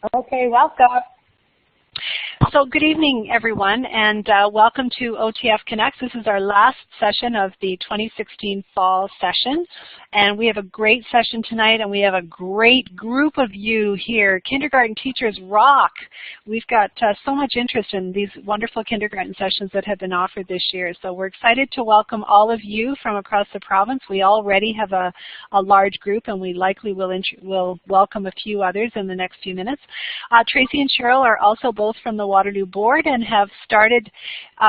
Okay, welcome. So good evening, everyone, and welcome to OTF Connects. This is our last session of the 2016 fall session, and we have a great session tonight, and we have a great group of you here. Kindergarten teachers rock. We've got so much interest in these wonderful kindergarten sessions that have been offered this year, so we're excited to welcome all of you from across the province. We already have a large group, and we likely will welcome a few others in the next few minutes. Tracy and Cheryl are also both from the Waterloo Board and have started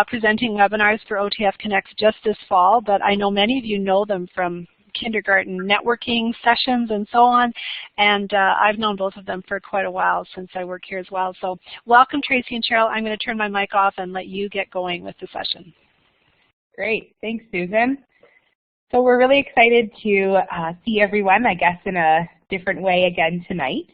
presenting webinars for OTF Connects just this fall, but I know many of you know them from kindergarten networking sessions and so on, and I've known both of them for quite a while since I work here as well. So welcome, Tracy and Cheryl. I'm going to turn my mic off and let you get going with the session. Great. Thanks, Susan. So we're really excited to see everyone, I guess, in a different way again tonight.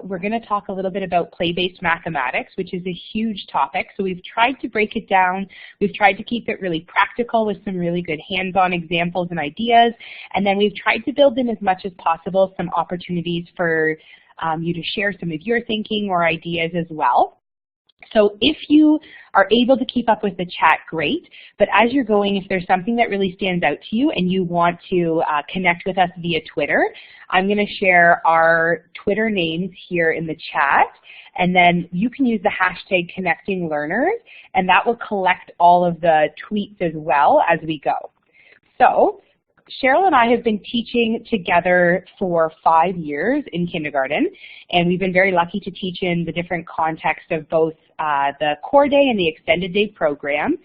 We're going to talk a little bit about play-based mathematics, which is a huge topic. So we've tried to break it down. We've tried to keep it really practical with some really good hands-on examples and ideas. And then we've tried to build in as much as possible some opportunities for you to share some of your thinking or ideas as well. So if you are able to keep up with the chat, great. But as you're going, if there's something that really stands out to you and you want to connect with us via Twitter, I'm going to share our Twitter names here in the chat. And then you can use the hashtag #ConnectingLearners, and that will collect all of the tweets as well as we go. So Cheryl and I have been teaching together for 5 years in kindergarten, and we've been very lucky to teach in the different contexts of both the core day and the extended day program.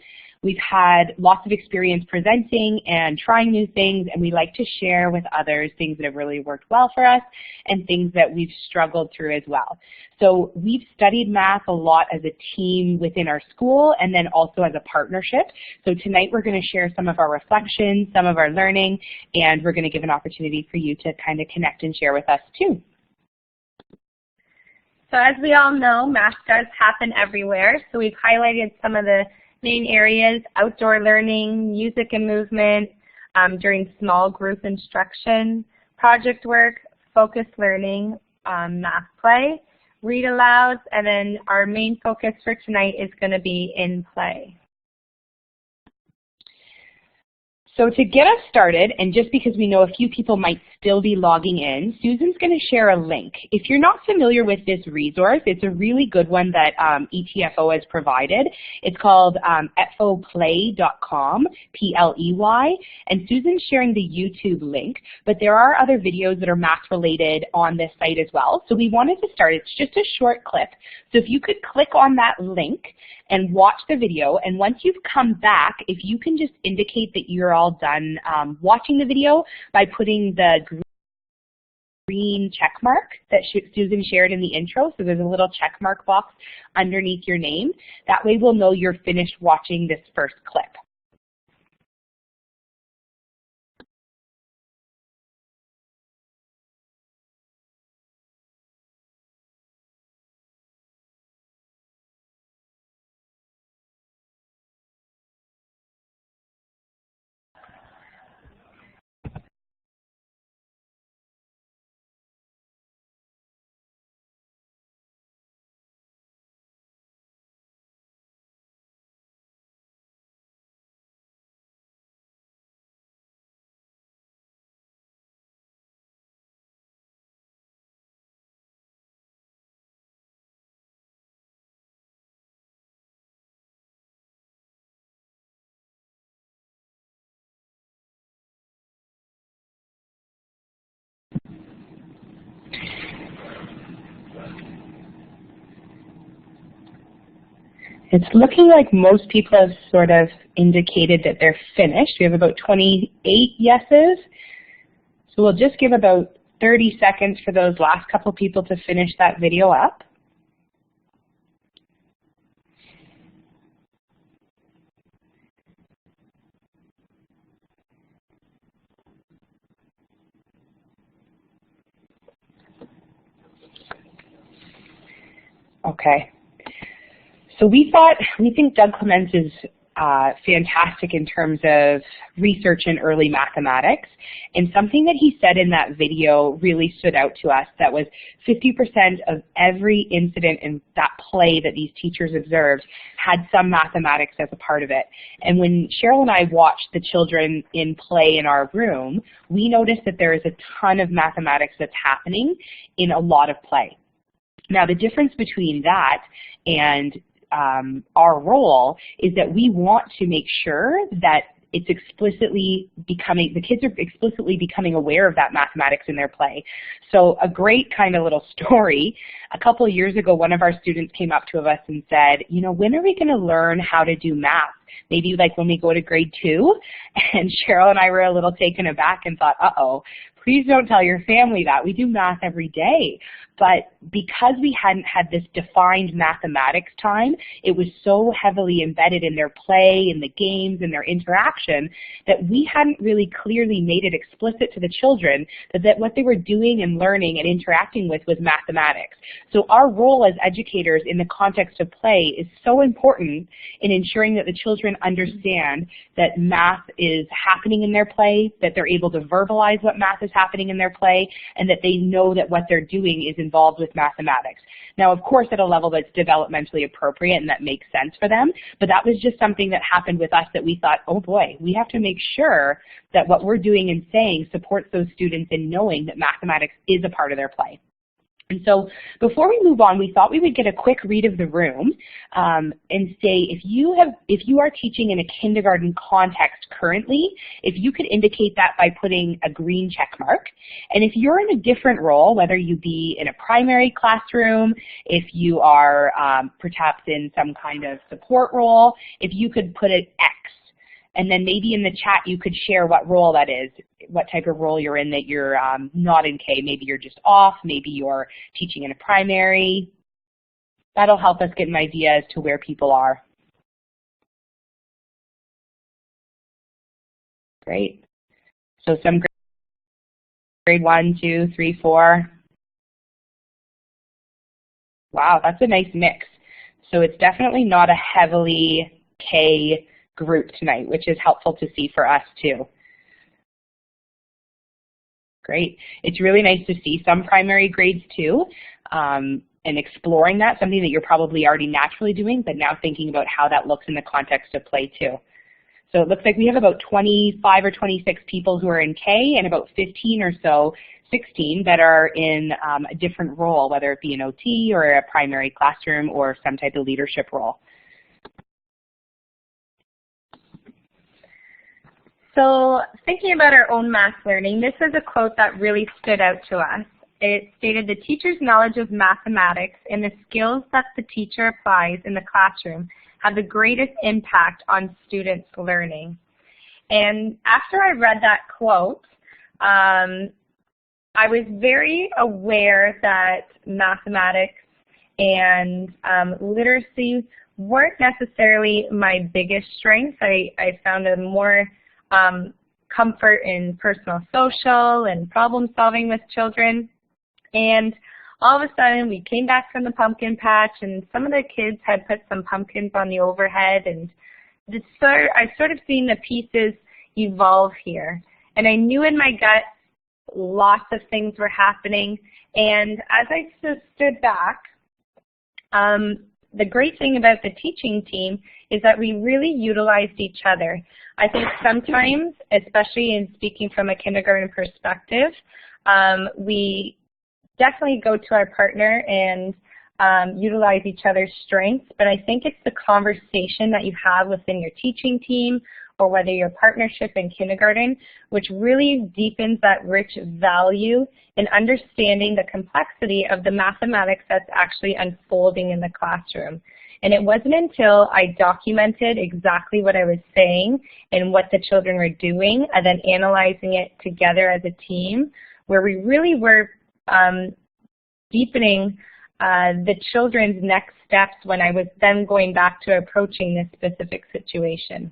We've had lots of experience presenting and trying new things, and we like to share with others things that have really worked well for us and things that we've struggled through as well. So we've studied math a lot as a team within our school and then also as a partnership. So tonight we're going to share some of our reflections, some of our learning, and we're going to give an opportunity for you to kind of connect and share with us too. So as we all know, math does happen everywhere. So we've highlighted some of the main areas: outdoor learning, music and movement, during small group instruction, project work, focused learning, math play, read alouds, and then our main focus for tonight is going to be in play. So to get us started, and just because we know a few people might still be logging in, Susan's going to share a link. If you're not familiar with this resource, it's a really good one that ETFO has provided. It's called etfoplay.com, P-L-E-Y, and Susan's sharing the YouTube link, but there are other videos that are math-related on this site as well. So we wanted to start. It's just a short clip. So if you could click on that link and watch the video, and once you've come back, if you can just indicate that you're all done watching the video by putting the green check mark that Susan shared in the intro. So there's a little check mark box underneath your name. That way we'll know you're finished watching this first clip. It's looking like most people have sort of indicated that they're finished. We have about 28 yeses. So we'll just give about 30 seconds for those last couple people to finish that video up. Okay. So we think Doug Clements is fantastic in terms of research in early mathematics. And something that he said in that video really stood out to us, that was 50% of every incident in that play that these teachers observed had some mathematics as a part of it. And when Cheryl and I watched the children in play in our room, we noticed that there is a ton of mathematics that's happening in a lot of play. Now, the difference between that and our role is that we want to make sure that it's explicitly becoming, the kids are explicitly becoming aware of that mathematics in their play. So a great kind of little story, a couple of years ago, one of our students came up to us and said, you know, when are we going to learn how to do math? Maybe like when we go to grade 2? And Cheryl and I were a little taken aback and thought, uh-oh, please don't tell your family that. We do math every day. But because we hadn't had this defined mathematics time, it was so heavily embedded in their play, in the games, in their interaction, that we hadn't really clearly made it explicit to the children that what they were doing and learning and interacting with was mathematics. So our role as educators in the context of play is so important in ensuring that the children understand that math is happening in their play, that they're able to verbalize what math is happening in their play, and that they know that what they're doing is involved with mathematics. Now, of course, at a level that's developmentally appropriate and that makes sense for them, but that was just something that happened with us that we thought, oh boy, we have to make sure that what we're doing and saying supports those students in knowing that mathematics is a part of their play. And so before we move on, we thought we would get a quick read of the room and say, if you are teaching in a kindergarten context currently, if you could indicate that by putting a green check mark. And if you're in a different role, whether you be in a primary classroom, if you are perhaps in some kind of support role, if you could put an X. And then maybe in the chat you could share what role that is, what type of role you're in that you're not in K. Maybe you're just off, maybe you're teaching in a primary. That'll help us get an idea as to where people are. Great. So some grade 1, 2, 3, 4. Wow, that's a nice mix. So it's definitely not a heavily K group tonight, which is helpful to see for us too. Great. It's really nice to see some primary grades too, and exploring that, something that you're probably already naturally doing, but now thinking about how that looks in the context of play too. So it looks like we have about 25 or 26 people who are in K and about 15 or so, 16 that are in a different role, whether it be an OT or a primary classroom or some type of leadership role. So thinking about our own math learning, this is a quote that really stood out to us. It stated, the teacher's knowledge of mathematics and the skills that the teacher applies in the classroom have the greatest impact on students' learning. And after I read that quote, I was very aware that mathematics and literacy weren't necessarily my biggest strengths. I found a more comfort in personal social and problem solving with children. And all of a sudden we came back from the pumpkin patch and some of the kids had put some pumpkins on the overhead, and I sort of seen the pieces evolve here. And I knew in my gut lots of things were happening. And as I stood back, the great thing about the teaching team is that we really utilized each other. I think sometimes, especially in speaking from a kindergarten perspective, we definitely go to our partner and utilize each other's strengths, but I think it's the conversation that you have within your teaching team or whether your partnership in kindergarten, which really deepens that rich value in understanding the complexity of the mathematics that's actually unfolding in the classroom. And it wasn't until I documented exactly what I was saying and what the children were doing and then analyzing it together as a team where we really were deepening the children's next steps when I was then going back to approaching this specific situation.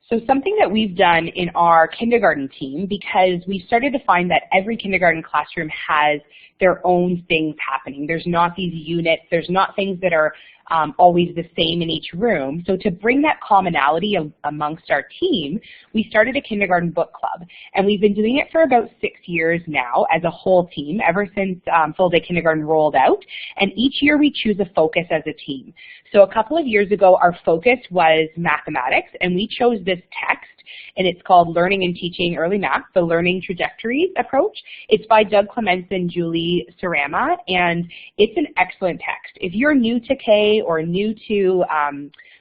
So something that we've done in our kindergarten team, because we started to find that every kindergarten classroom has their own things happening. There's not these units, there's not things that are always the same in each room. So to bring that commonality amongst our team, we started a kindergarten book club. And we've been doing it for about 6 years now as a whole team, ever since full day kindergarten rolled out. And each year we choose a focus as a team. So a couple of years ago, our focus was mathematics, and we chose this text, and it's called Learning and Teaching Early Math, the Learning Trajectories Approach. It's by Doug Clements and Julie Sarama, and it's an excellent text. If you're new to K or new to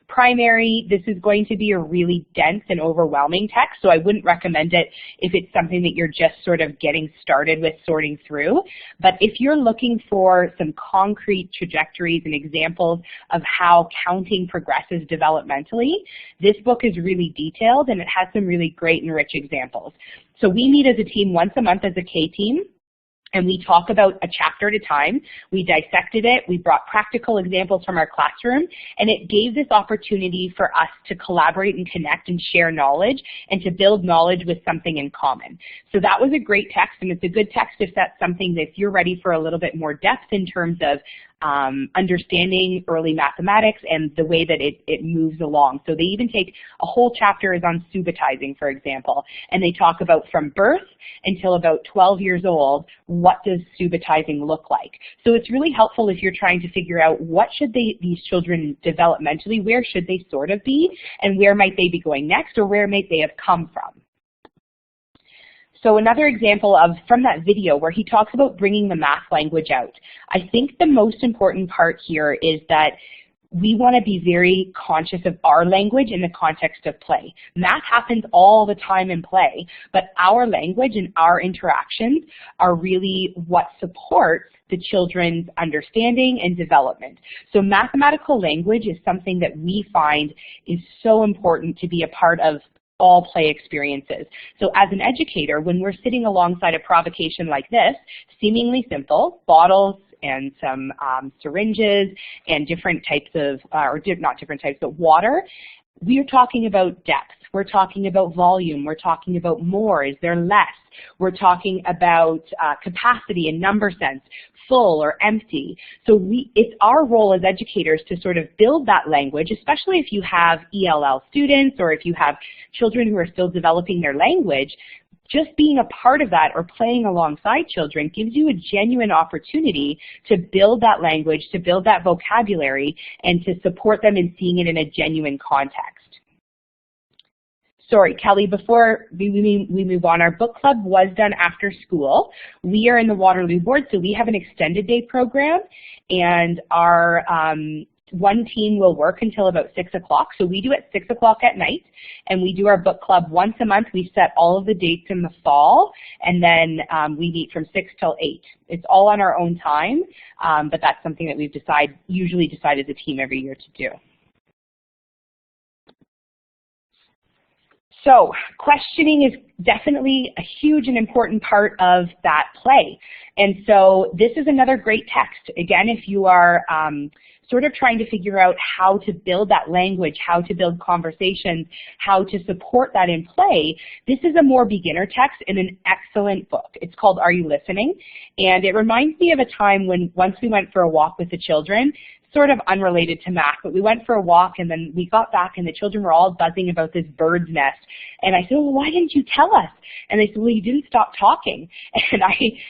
primary, this is going to be a really dense and overwhelming text, so I wouldn't recommend it if it's something that you're just sort of getting started with sorting through. But if you're looking for some concrete trajectories and examples of how counting progresses developmentally, this book is really detailed and it has some really great and rich examples. So we meet as a team once a month as a K team, and we talk about a chapter at a time. We dissected it, we brought practical examples from our classroom, and it gave this opportunity for us to collaborate and connect and share knowledge and to build knowledge with something in common. So that was a great text, and it's a good text if that's something that if you're ready for a little bit more depth in terms of understanding early mathematics and the way that it moves along. So they even take a whole chapter is on subitizing, for example, and they talk about from birth until about 12 years old, what does subitizing look like? So it's really helpful if you're trying to figure out what should these children developmentally, where should they sort of be, and where might they be going next, or where might they have come from? So another example from that video where he talks about bringing the math language out. I think the most important part here is that we want to be very conscious of our language in the context of play. Math happens all the time in play, but our language and our interactions are really what supports the children's understanding and development. So mathematical language is something that we find is so important to be a part of all play experiences. So as an educator, when we're sitting alongside a provocation like this, seemingly simple, bottles and some syringes and different types of, not different types, but water, we are talking about depth. We're talking about volume. We're talking about more. Is there less? We're talking about capacity and number sense, full or empty. So it's our role as educators to sort of build that language, especially if you have ELL students or if you have children who are still developing their language. Just being a part of that or playing alongside children gives you a genuine opportunity to build that language, to build that vocabulary, and to support them in seeing it in a genuine context. Sorry, Kelly, before we move on, our book club was done after school. We are in the Waterloo board, so we have an extended day program, and our one team will work until about 6 o'clock. So we do at 6 o'clock at night, and we do our book club once a month. We set all of the dates in the fall, and then we meet from 6 till 8. It's all on our own time, but that's something that we've usually decide as a team every year to do. So questioning is definitely a huge and important part of that play. And so this is another great text. Again, if you are sort of trying to figure out how to build that language, how to build conversations, how to support that in play, this is a more beginner text and an excellent book. It's called Are You Listening? And it reminds me of a time when once we went for a walk with the children, sort of unrelated to math, but we went for a walk and then we got back and the children were all buzzing about this bird's nest. And I said, well, why didn't you tell us? And they said, well, you didn't stop talking. And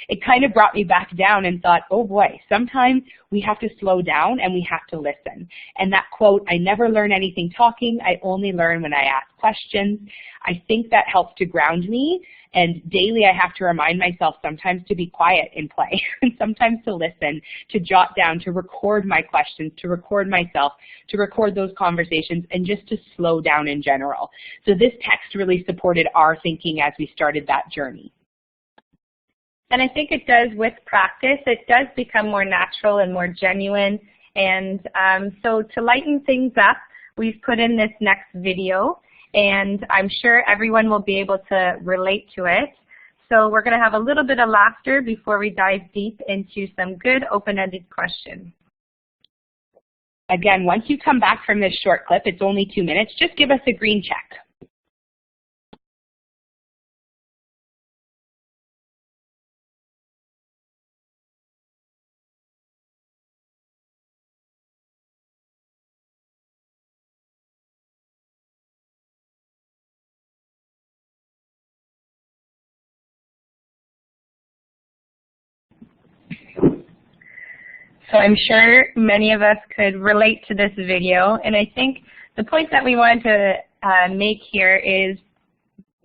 it kind of brought me back down and thought, oh boy, sometimes we have to slow down and we have to listen. And that quote, I never learn anything talking, I only learn when I ask questions. I think that helps to ground me. And daily I have to remind myself sometimes to be quiet in play and sometimes to listen, to jot down, to record my questions, to record myself, to record those conversations, and just to slow down in general. So this text really supported our thinking as we started that journey. And I think it does, with practice, it does become more natural and more genuine. And so to lighten things up, we've put in this next video, and I'm sure everyone will be able to relate to it. So we're going to have a little bit of laughter before we dive deep into some good open-ended questions. Again, once you come back from this short clip, it's only 2 minutes, just give us a green check. So I'm sure many of us could relate to this video, and I think the point that we want to make here is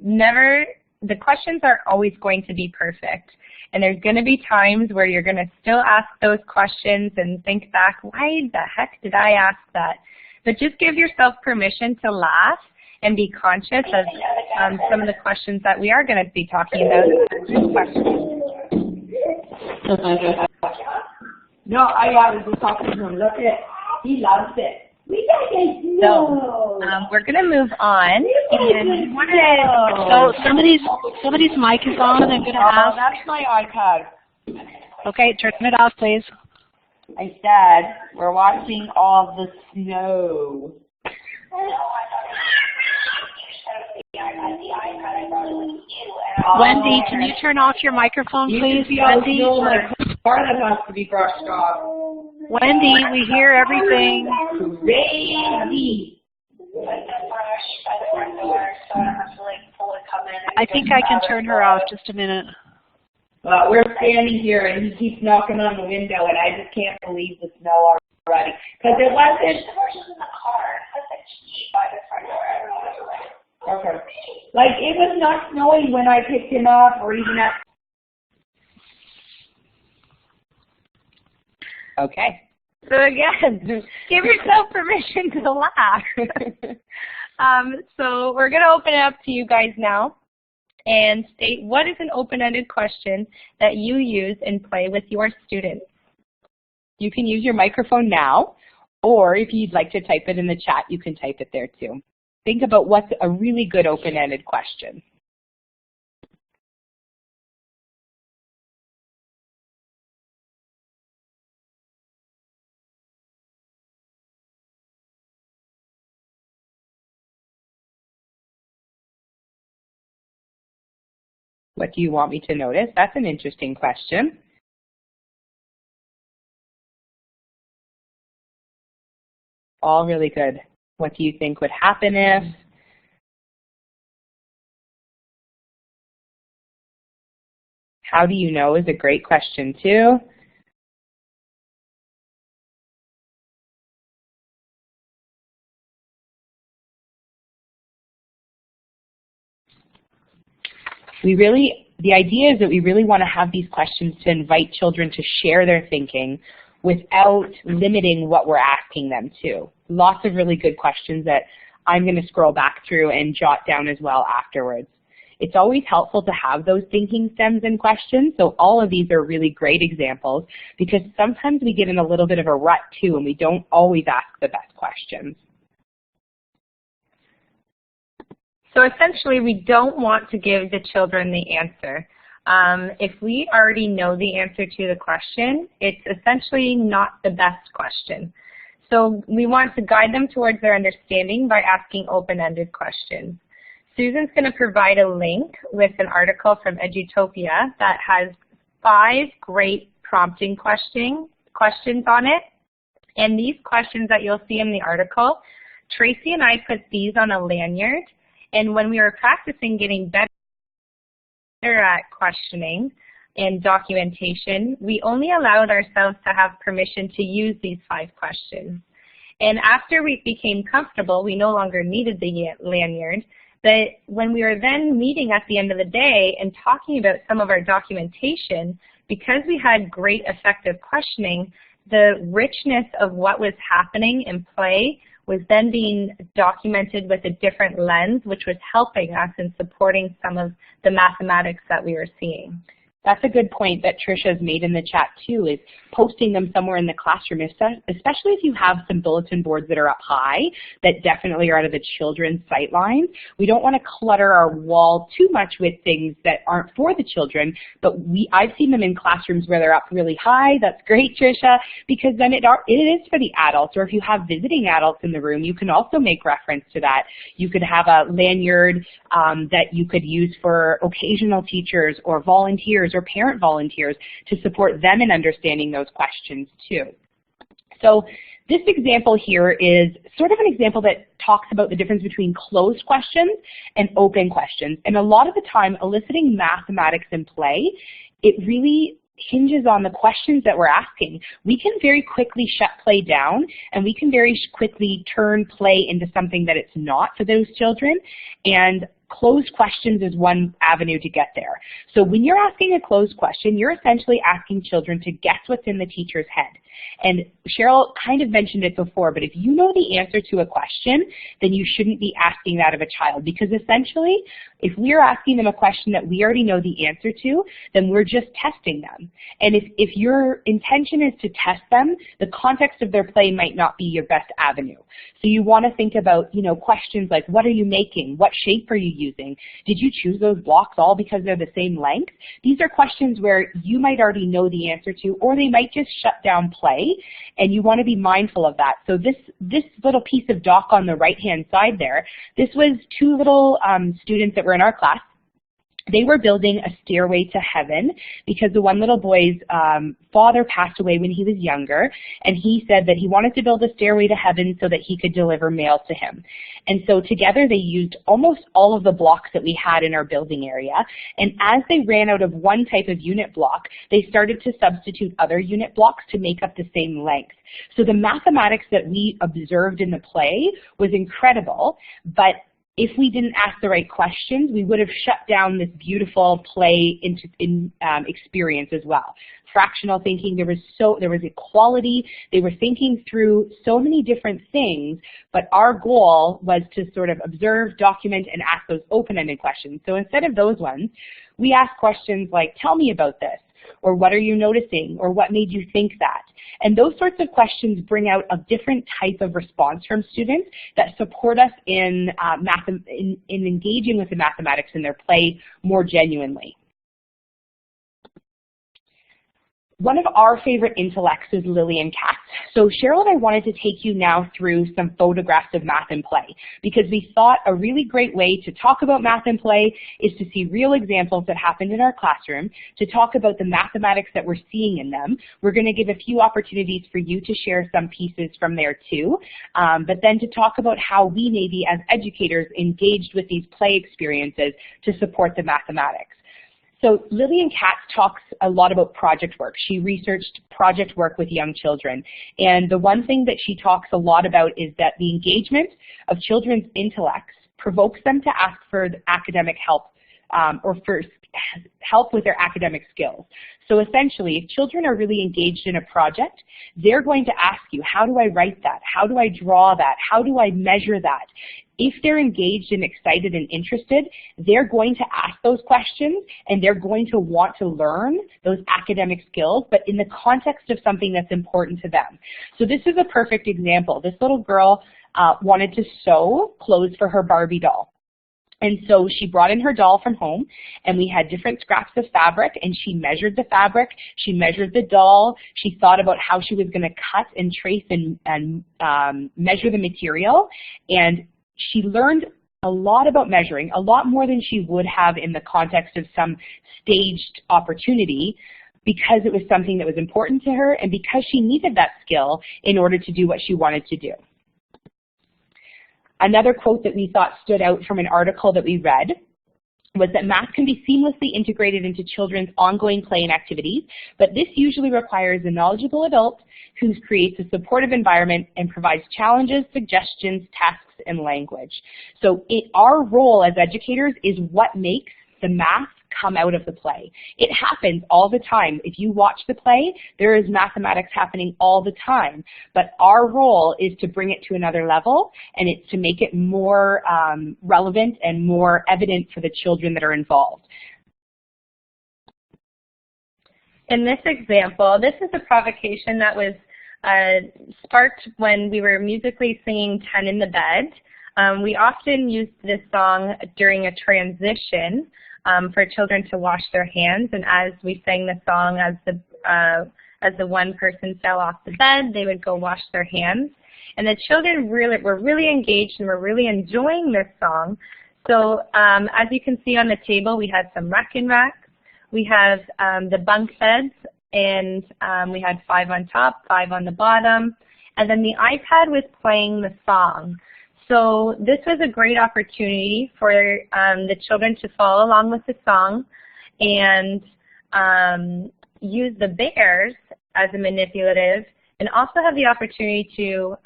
the questions are always going to be perfect. And there's going to be times where you're going to still ask those questions and think back, why the heck did I ask that? But just give yourself permission to laugh and be conscious of some of the questions that we are going to be talking about. No, I was just talking to him. Look at, he loves it. So we're going to move on, and So somebody's mic is on. I'm going to ask. That's my iPad. Okay, turn it off, please. I said we're watching all the snow. Wendy, can you turn off your microphone, please? Wendy, Part that has to be brushed off. Wendy, we hear everything. Crazy. I think I can turn her off. Just a minute. We're standing here, and he keeps knocking on the window, and I just can't believe the snow already. Because it wasn't. Okay. Like, it was not snowing when I picked him up, or even at. Okay. So again, give yourself permission to laugh. So we're going to open it up to you guys now and state what is an open-ended question that you use in play with your students. You can use your microphone now, or if you'd like to type it in the chat, you can type it there too. Think about what's a really good open-ended question. What do you want me to notice? That's an interesting question. All really good. What do you think would happen if? How do you know is a great question too. The idea is that we really want to have these questions to invite children to share their thinking without limiting what we're asking them to. Lots of really good questions that I'm going to scroll back through and jot down as well afterwards. It's always helpful to have those thinking stems and questions, so all of these are really great examples because sometimes we get in a little bit of a rut too and we don't always ask the best questions. So essentially, we don't want to give the children the answer. If we already know the answer to the question, it's essentially not the best question. So we want to guide them towards their understanding by asking open-ended questions. Susan's going to provide a link with an article from Edutopia that has 5 great prompting questions on it. And these questions that you'll see in the article, Tracy and I put these on a lanyard. And when we were practicing getting better at questioning and documentation, we only allowed ourselves to have permission to use these 5 questions. And after we became comfortable, we no longer needed the lanyard. But when we were then meeting at the end of the day and talking about some of our documentation, because we had great effective questioning, the richness of what was happening in play was then being documented with a different lens, which was helping us in supporting some of the mathematics that we were seeing. That's a good point that Trisha's made in the chat too, is posting them somewhere in the classroom, especially if you have some bulletin boards that are up high that definitely are out of the children's sight lines. We don't want to clutter our wall too much with things that aren't for the children, but I've seen them in classrooms where they're up really high. That's great, Trisha, because then it is for the adults, or if you have visiting adults in the room, you can also make reference to that. You could have a lanyard that you could use for occasional teachers or volunteers or parent volunteers to support them in understanding those questions too. So this example here is sort of an example that talks about the difference between closed questions and open questions. And a lot of the time, eliciting mathematics in play, it really hinges on the questions that we're asking. We can very quickly shut play down, and we can very quickly turn play into something that it's not for those children, and closed questions is one avenue to get there. So when you're asking a closed question, you're essentially asking children to guess what's in the teacher's head. And Cheryl kind of mentioned it before, but if you know the answer to a question, then you shouldn't be asking that of a child, because essentially, if we're asking them a question that we already know the answer to, then we're just testing them. And if your intention is to test them, the context of their play might not be your best avenue. So you want to think about, questions like, what are you making? What shape are you using? Did you choose those blocks all because they're the same length? These are questions where you might already know the answer to, or they might just shut down play, and you want to be mindful of that. So this little piece of doc on the right-hand side there, this was two little students that were in our class. They were building a stairway to heaven because the one little boy's father passed away when he was younger, and he said that he wanted to build a stairway to heaven so that he could deliver mail to him. And so together they used almost all of the blocks that we had in our building area, and as they ran out of one type of unit block, they started to substitute other unit blocks to make up the same length. So the mathematics that we observed in the play was incredible, but if we didn't ask the right questions, we would have shut down this beautiful play experience as well. Fractional thinking, there was equality, they were thinking through so many different things, but our goal was to sort of observe, document, and ask those open-ended questions. So instead of those ones, we asked questions like, tell me about this, or what are you noticing, or what made you think that? And those sorts of questions bring out a different type of response from students that support us in engaging with the mathematics in their play more genuinely. One of our favorite intellects is Lillian Katz. So Cheryl and I wanted to take you now through some photographs of math and play, because we thought a really great way to talk about math and play is to see real examples that happened in our classroom, to talk about the mathematics that we're seeing in them. We're going to give a few opportunities for you to share some pieces from there too, but then to talk about how we maybe as educators engaged with these play experiences to support the mathematics. So Lillian Katz talks a lot about project work. She researched project work with young children. And the one thing that she talks a lot about is that the engagement of children's intellects provokes them to ask for academic help or for help with their academic skills. So essentially, if children are really engaged in a project, they're going to ask you, how do I write that? How do I draw that? How do I measure that? If they're engaged and excited and interested, they're going to ask those questions, and they're going to want to learn those academic skills, but in the context of something that's important to them. So this is a perfect example. This little girl wanted to sew clothes for her Barbie doll. And so she brought in her doll from home, and we had different scraps of fabric, and she measured the fabric, she measured the doll, she thought about how she was going to cut and trace and measure the material, and she learned a lot about measuring, a lot more than she would have in the context of some staged opportunity, because it was something that was important to her and because she needed that skill in order to do what she wanted to do. Another quote that we thought stood out from an article that we read was that math can be seamlessly integrated into children's ongoing play and activities, but this usually requires a knowledgeable adult who creates a supportive environment and provides challenges, suggestions, tasks, and language. So our role as educators is what makes the math come out of the play. It happens all the time. If you watch the play, there is mathematics happening all the time, but our role is to bring it to another level, and it's to make it more relevant and more evident for the children that are involved. In this example, this is a provocation that was sparked when we were musically singing 10 in the Bed. We often used this song during a transition for children to wash their hands, and as we sang the song, as the one person fell off the bed, they would go wash their hands. And the children were really engaged and were really enjoying this song. So as you can see on the table, we had some rack and racks. We have the bunk beds, and we had 5 on top, 5 on the bottom, and then the iPad was playing the song. So this was a great opportunity for the children to follow along with the song, and use the bears as a manipulative and also have the opportunity to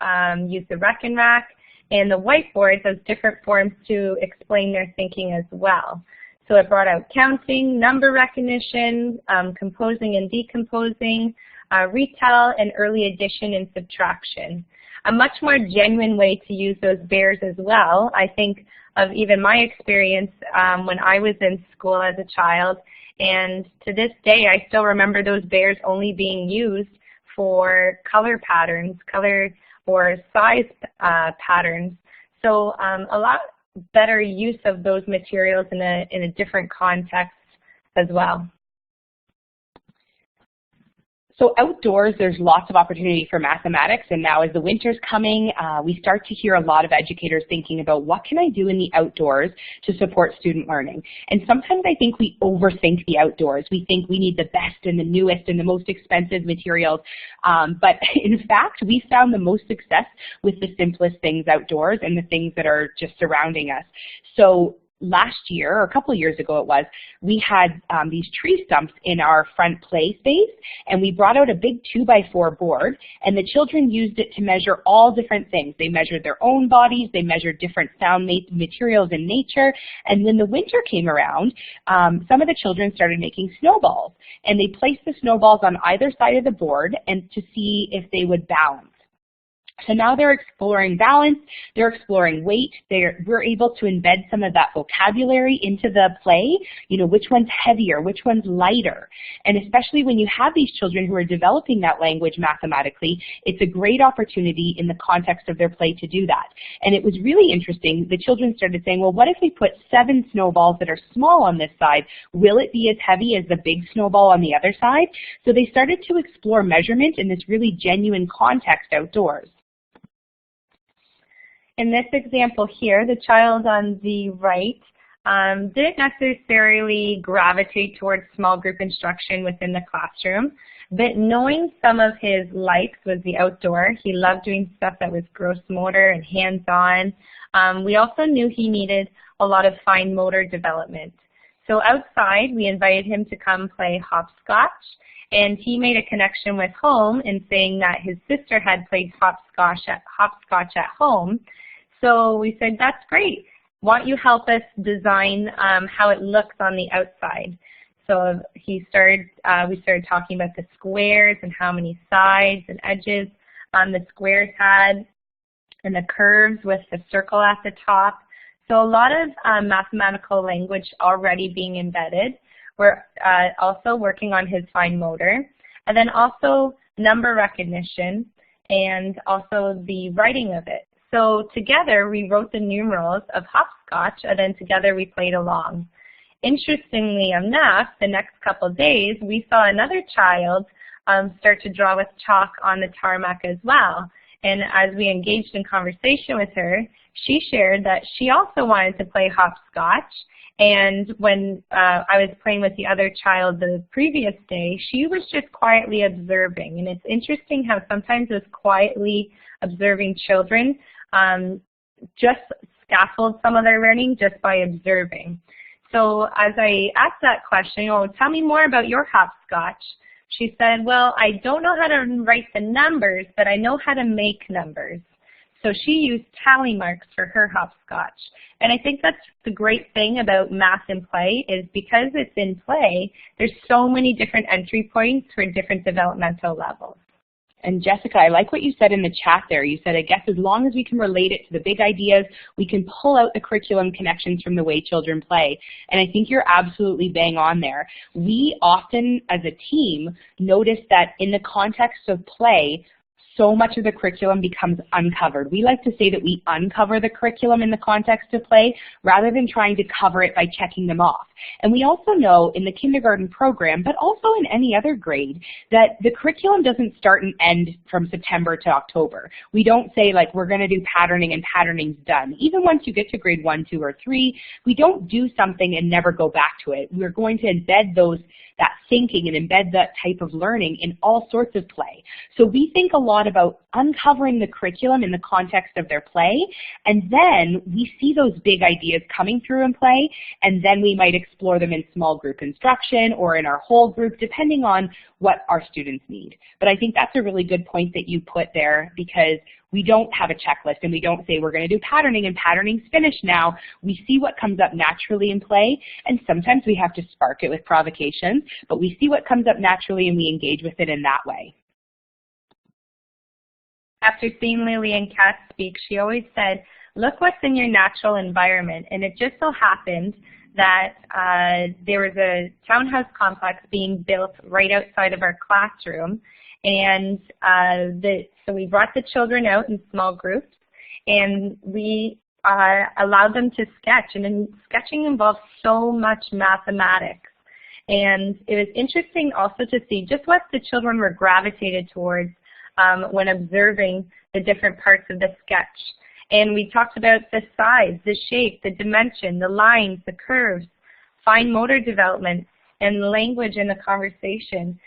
use the Rec and Rack and the whiteboards as different forms to explain their thinking as well. So it brought out counting, number recognition, composing and decomposing, retell, and early addition and subtraction. A much more genuine way to use those bears as well. I think of even my experience when I was in school as a child, and to this day I still remember those bears only being used for color patterns, color or size patterns. So a lot better use of those materials in a different context as well. So outdoors, there's lots of opportunity for mathematics, and now as the winter's coming, we start to hear a lot of educators thinking about what can I do in the outdoors to support student learning. And sometimes I think we overthink the outdoors. We think we need the best and the newest and the most expensive materials, but in fact, we found the most success with the simplest things outdoors and the things that are just surrounding us. So last year, or a couple of years ago it was, we had these tree stumps in our front play space, and we brought out a big 2x4 board, and the children used it to measure all different things. They measured their own bodies, they measured different sound materials in nature, and when the winter came around, some of the children started making snowballs, and they placed the snowballs on either side of the board and to see if they would balance. So now they're exploring balance, they're exploring weight, we're able to embed some of that vocabulary into the play, you know, which one's heavier, which one's lighter. And especially when you have these children who are developing that language mathematically, it's a great opportunity in the context of their play to do that. And it was really interesting, the children started saying, well, what if we put 7 snowballs that are small on this side? Will it be as heavy as the big snowball on the other side? So they started to explore measurement in this really genuine context outdoors. In this example here, the child on the right didn't necessarily gravitate towards small group instruction within the classroom, but knowing some of his likes was the outdoor. He loved doing stuff that was gross motor and hands-on. We also knew he needed a lot of fine motor development. So outside, we invited him to come play hopscotch, and he made a connection with home in saying that his sister had played hopscotch at home. So we said, that's great. Why don't you help us design how it looks on the outside? So we started talking about the squares and how many sides and edges the squares had, and the curves with the circle at the top. So a lot of mathematical language already being embedded. We're also working on his fine motor, and then also number recognition and also the writing of it. So together we wrote the numerals of hopscotch, and then together we played along. Interestingly enough, the next couple days we saw another child start to draw with chalk on the tarmac as well. And as we engaged in conversation with her, she shared that she also wanted to play hopscotch. And when I was playing with the other child the previous day, she was just quietly observing. And it's interesting how sometimes those quietly observing children just scaffold some of their learning just by observing. So as I asked that question, oh, tell me more about your hopscotch, she said, well, I don't know how to write the numbers, but I know how to make numbers. So she used tally marks for her hopscotch. And I think that's the great thing about math in play is because it's in play, there's so many different entry points for different developmental levels. And Jessica, I like what you said in the chat there. You said, I guess as long as we can relate it to the big ideas, we can pull out the curriculum connections from the way children play. And I think you're absolutely bang on there. We often, as a team, notice that in the context of play, so much of the curriculum becomes uncovered. We like to say that we uncover the curriculum in the context of play rather than trying to cover it by checking them off. And we also know in the kindergarten program, but also in any other grade, that the curriculum doesn't start and end from September to October. We don't say like we're going to do patterning and patterning's done. Even once you get to grade 1, 2, or 3, we don't do something and never go back to it. We're going to embed that thinking and embed that type of learning in all sorts of play. So we think a lot about uncovering the curriculum in the context of their play, and then we see those big ideas coming through in play, and then we might explore them in small group instruction or in our whole group, depending on what our students need. But I think that's a really good point that you put there, because we don't have a checklist and we don't say we're going to do patterning and patterning's finished now. We see what comes up naturally in play, and sometimes we have to spark it with provocations, but we see what comes up naturally and we engage with it in that way. After seeing Lillian Katz speak, she always said, look what's in your natural environment. And it just so happened that there was a townhouse complex being built right outside of our classroom. And so we brought the children out in small groups, and we allowed them to sketch. And then sketching involves so much mathematics. And it was interesting also to see just what the children were gravitated towards when observing the different parts of the sketch. And we talked about the size, the shape, the dimension, the lines, the curves, fine motor development, and language in the conversation.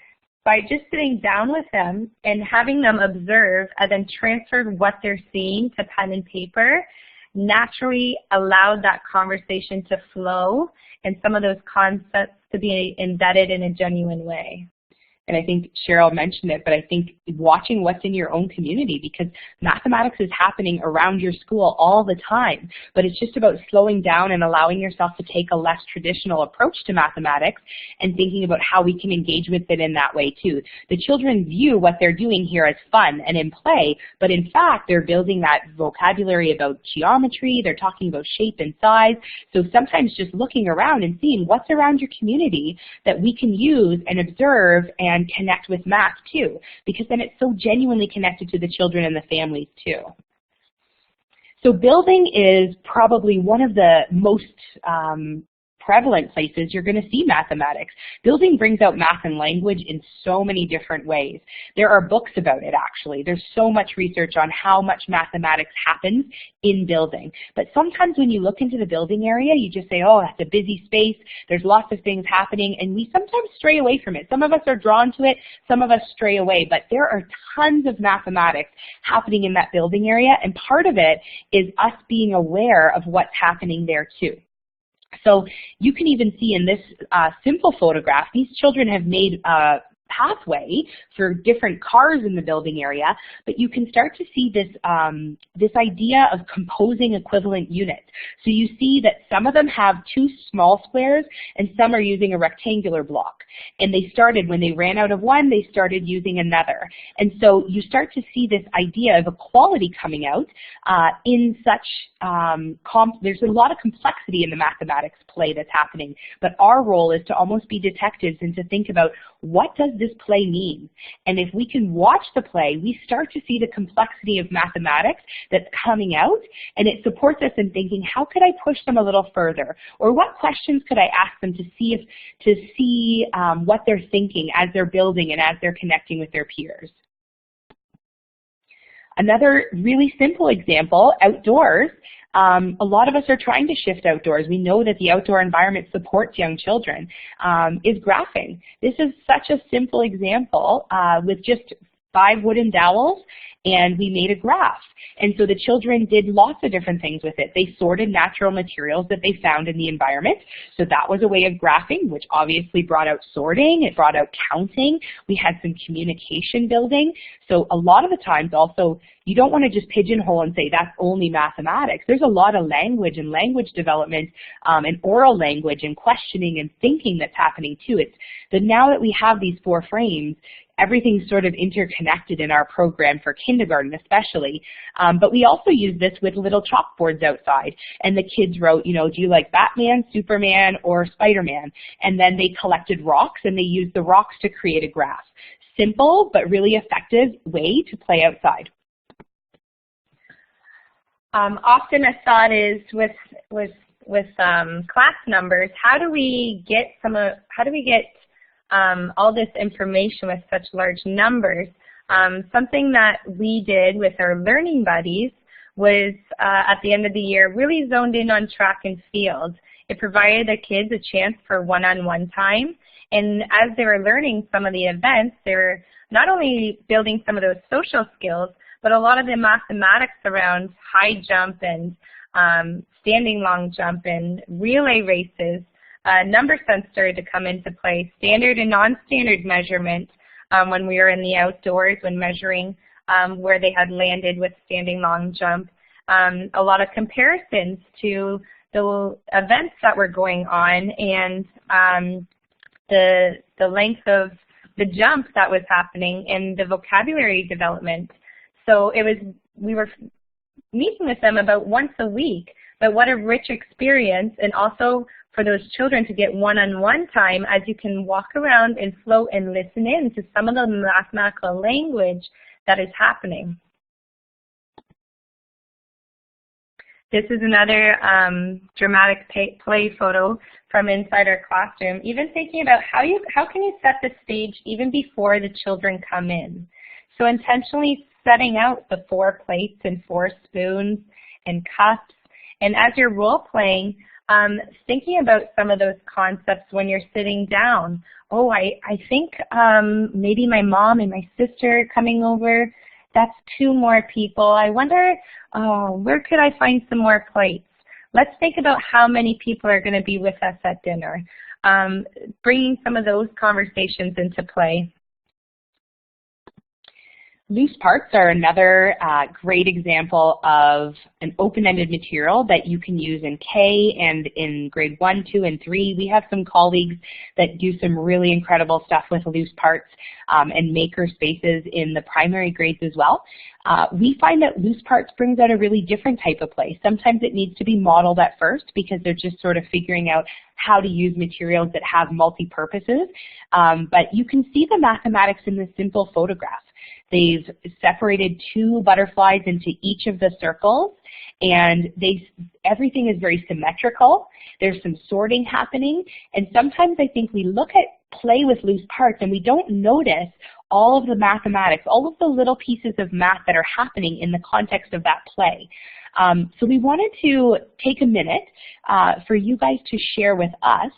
By just sitting down with them and having them observe and then transfer what they're seeing to pen and paper, naturally allowed that conversation to flow and some of those concepts to be embedded in a genuine way. And I think Cheryl mentioned it, but I think watching what's in your own community, because mathematics is happening around your school all the time, but it's just about slowing down and allowing yourself to take a less traditional approach to mathematics and thinking about how we can engage with it in that way too. The children view what they're doing here as fun and in play, but in fact they're building that vocabulary about geometry, they're talking about shape and size, so sometimes just looking around and seeing what's around your community that we can use and observe and connect with math too, because then it's so genuinely connected to the children and the families too. So building is probably one of the most prevalent places you're going to see mathematics. Building brings out math and language in so many different ways. There are books about it actually. There's so much research on how much mathematics happens in building. But sometimes when you look into the building area, you just say, oh, that's a busy space, there's lots of things happening, and we sometimes stray away from it. Some of us are drawn to it, some of us stray away, but there are tons of mathematics happening in that building area, and part of it is us being aware of what's happening there too. So you can even see in this simple photograph, these children have made a pathway for different cars in the building area, but you can start to see this, this idea of composing equivalent units. So you see that some of them have two small squares and some are using a rectangular block. And they started, when they ran out of one, they started using another. And so you start to see this idea of equality coming out in such, there's a lot of complexity in the mathematics play that's happening, but our role is to almost be detectives and to think about what does this play mean? And if we can watch the play, we start to see the complexity of mathematics that's coming out, and it supports us in thinking, how could I push them a little further? Or what questions could I ask them to see what they're thinking as they're building and as they're connecting with their peers? Another really simple example, outdoors. A lot of us are trying to shift outdoors. We know that the outdoor environment supports young children, is graphing. This is such a simple example with just 5 wooden dowels, and we made a graph. And so the children did lots of different things with it. They sorted natural materials that they found in the environment. So that was a way of graphing, which obviously brought out sorting. It brought out counting. We had some communication building. So a lot of the times also, you don't want to just pigeonhole and say that's only mathematics. There's a lot of language and language development and oral language and questioning and thinking that's happening too. It's that now that we have these 4 frames, everything's sort of interconnected in our program for kindergarten especially. But we also use this with little chalkboards outside. And the kids wrote, you know, do you like Batman, Superman, or Spider-Man? And then they collected rocks and they used the rocks to create a graph. Simple but really effective way to play outside. Often a thought is with class numbers, how do we get all this information with such large numbers? Something that we did with our learning buddies was at the end of the year really zoned in on track and field. It provided the kids a chance for one-on-one time, and as they were learning some of the events, they were not only building some of those social skills, but a lot of the mathematics around high jump and standing long jump and relay races. Number sense started to come into play, standard and non-standard measurement when we were in the outdoors when measuring where they had landed with standing long jump. A lot of comparisons to the events that were going on and the length of the jump that was happening and the vocabulary development. So we were meeting with them about once a week, but what a rich experience, and also for those children to get one-on-one time as you can walk around and float and listen in to some of the mathematical language that is happening. This is another dramatic play photo from inside our classroom, even thinking about how can you set the stage even before the children come in. So intentionally setting out the 4 plates and 4 spoons and cups, and as you're role-playing, thinking about some of those concepts when you're sitting down. Oh, I think maybe my mom and my sister coming over, that's 2 more people. I wonder, where could I find some more plates? Let's think about how many people are going to be with us at dinner. Bringing some of those conversations into play. Loose parts are another great example of an open-ended material that you can use in K and in grade 1, 2, and 3. We have some colleagues that do some really incredible stuff with loose parts and maker spaces in the primary grades as well. We find that loose parts brings out a really different type of play. Sometimes it needs to be modeled at first because they're just sort of figuring out how to use materials that have multi-purposes. But you can see the mathematics in this simple photograph. They've separated 2 butterflies into each of the circles, and everything is very symmetrical. There's some sorting happening, and sometimes I think we look at play with loose parts and we don't notice all of the mathematics, all of the little pieces of math that are happening in the context of that play. So we wanted to take a minute for you guys to share with us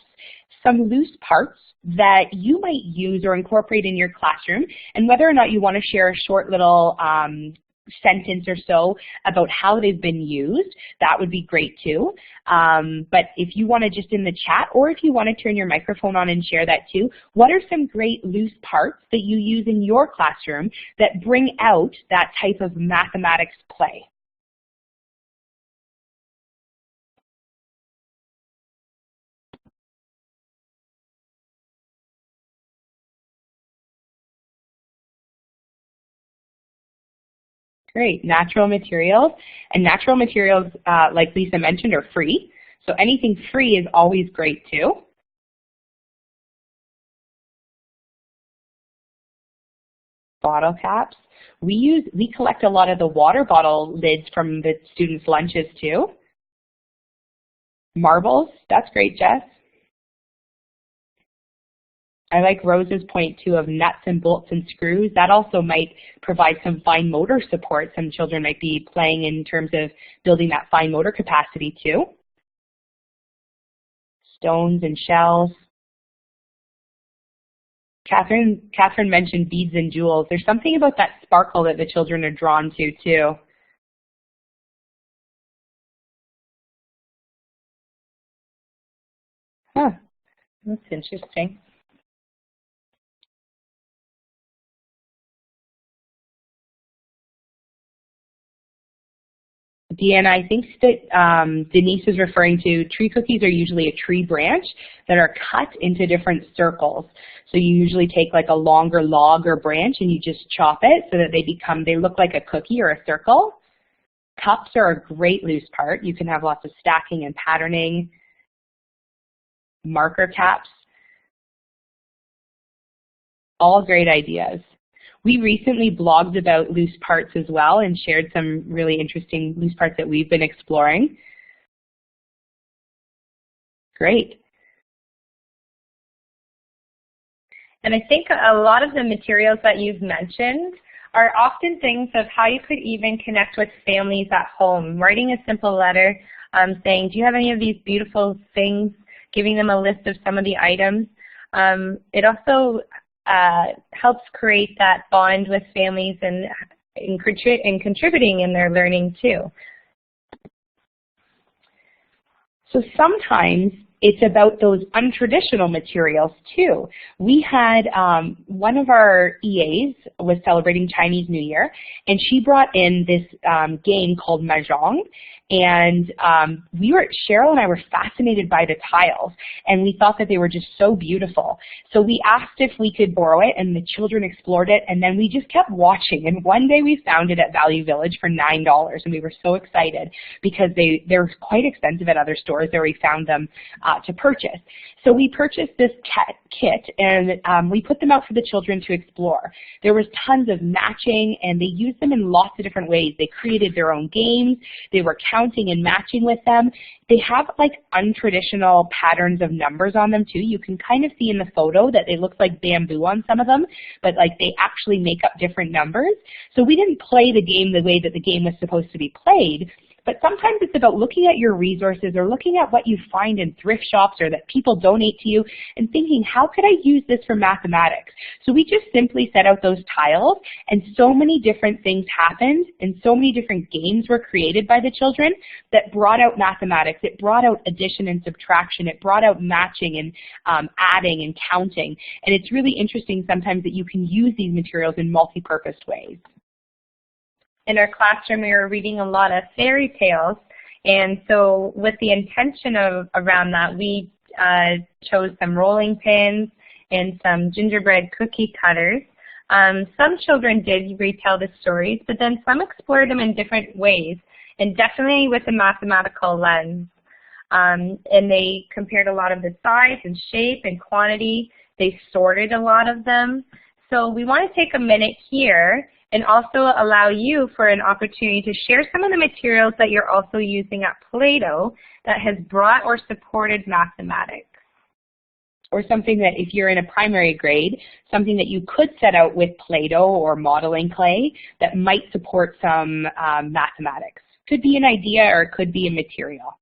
some loose parts that you might use or incorporate in your classroom, and whether or not you want to share a short little sentence or so about how they've been used, that would be great too. But if you want to just in the chat, or if you want to turn your microphone on and share that too, what are some great loose parts that you use in your classroom that bring out that type of mathematics play? Great, natural materials. And natural materials, like Lisa mentioned, are free. So anything free is always great too. Bottle caps. We collect a lot of the water bottle lids from the students' lunches too. Marbles, that's great, Jess. I like Rose's point too of nuts and bolts and screws. That also might provide some fine motor support. Some children might be playing in terms of building that fine motor capacity too. Stones and shells. Catherine mentioned beads and jewels. There's something about that sparkle that the children are drawn to too. Huh, that's interesting. Deanna, I think that Denise is referring to tree cookies are usually a tree branch that are cut into different circles. So you usually take like a longer log or branch and you just chop it so that they look like a cookie or a circle. Cups are a great loose part. You can have lots of stacking and patterning. Marker caps. All great ideas. We recently blogged about loose parts as well and shared some really interesting loose parts that we've been exploring. Great. And I think a lot of the materials that you've mentioned are often things of how you could even connect with families at home. Writing a simple letter saying, do you have any of these beautiful things, giving them a list of some of the items. It also helps create that bond with families and contributing in their learning too. So sometimes it's about those untraditional materials too. We had one of our EAs was celebrating Chinese New Year, and she brought in this game called Mahjong. And Cheryl and I were fascinated by the tiles, and we thought that they were just so beautiful. So we asked if we could borrow it, and the children explored it, and then we just kept watching. And one day we found it at Value Village for $9, and we were so excited because they're quite expensive at other stores where we found them to purchase. So we purchased this kit, and we put them out for the children to explore. There was tons of matching, and they used them in lots of different ways. They created their own games. They were counting and matching with them. They have like untraditional patterns of numbers on them too. You can kind of see in the photo that they look like bamboo on some of them, but like they actually make up different numbers. So we didn't play the game the way that the game was supposed to be played. But sometimes it's about looking at your resources or looking at what you find in thrift shops or that people donate to you and thinking, how could I use this for mathematics? So we just simply set out those tiles, and so many different things happened and so many different games were created by the children that brought out mathematics. It brought out addition and subtraction. It brought out matching and adding and counting. And it's really interesting sometimes that you can use these materials in multi-purposed ways. In our classroom, we were reading a lot of fairy tales, and so with the intention around that, we chose some rolling pins and some gingerbread cookie cutters. Some children did retell the stories, but then some explored them in different ways, and definitely with a mathematical lens. And they compared a lot of the size and shape and quantity. They sorted a lot of them. So we want to take a minute here and also allow you for an opportunity to share some of the materials that you're also using at Play-Doh that has brought or supported mathematics. Or something that if you're in a primary grade, something that you could set out with Play-Doh or modeling clay that might support some mathematics. Could be an idea or it could be a material.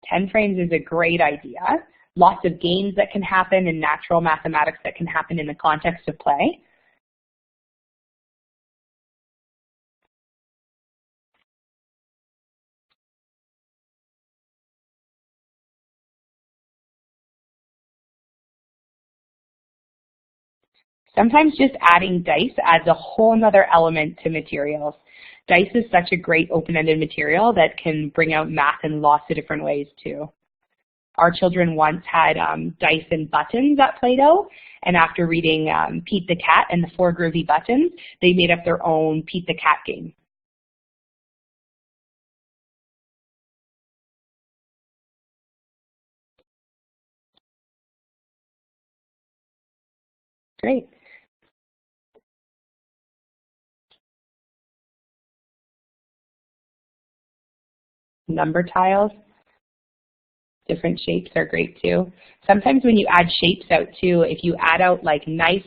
10 frames is a great idea. Lots of games that can happen and natural mathematics that can happen in the context of play. Sometimes just adding dice adds a whole other element to materials. Dice is such a great open-ended material that can bring out math in lots of different ways too. Our children once had dice and buttons at Play-Doh, and after reading Pete the Cat and the 4 Groovy Buttons, they made up their own Pete the Cat game. Great. Number tiles, different shapes are great too. Sometimes when you add shapes out too, if you add out like knives,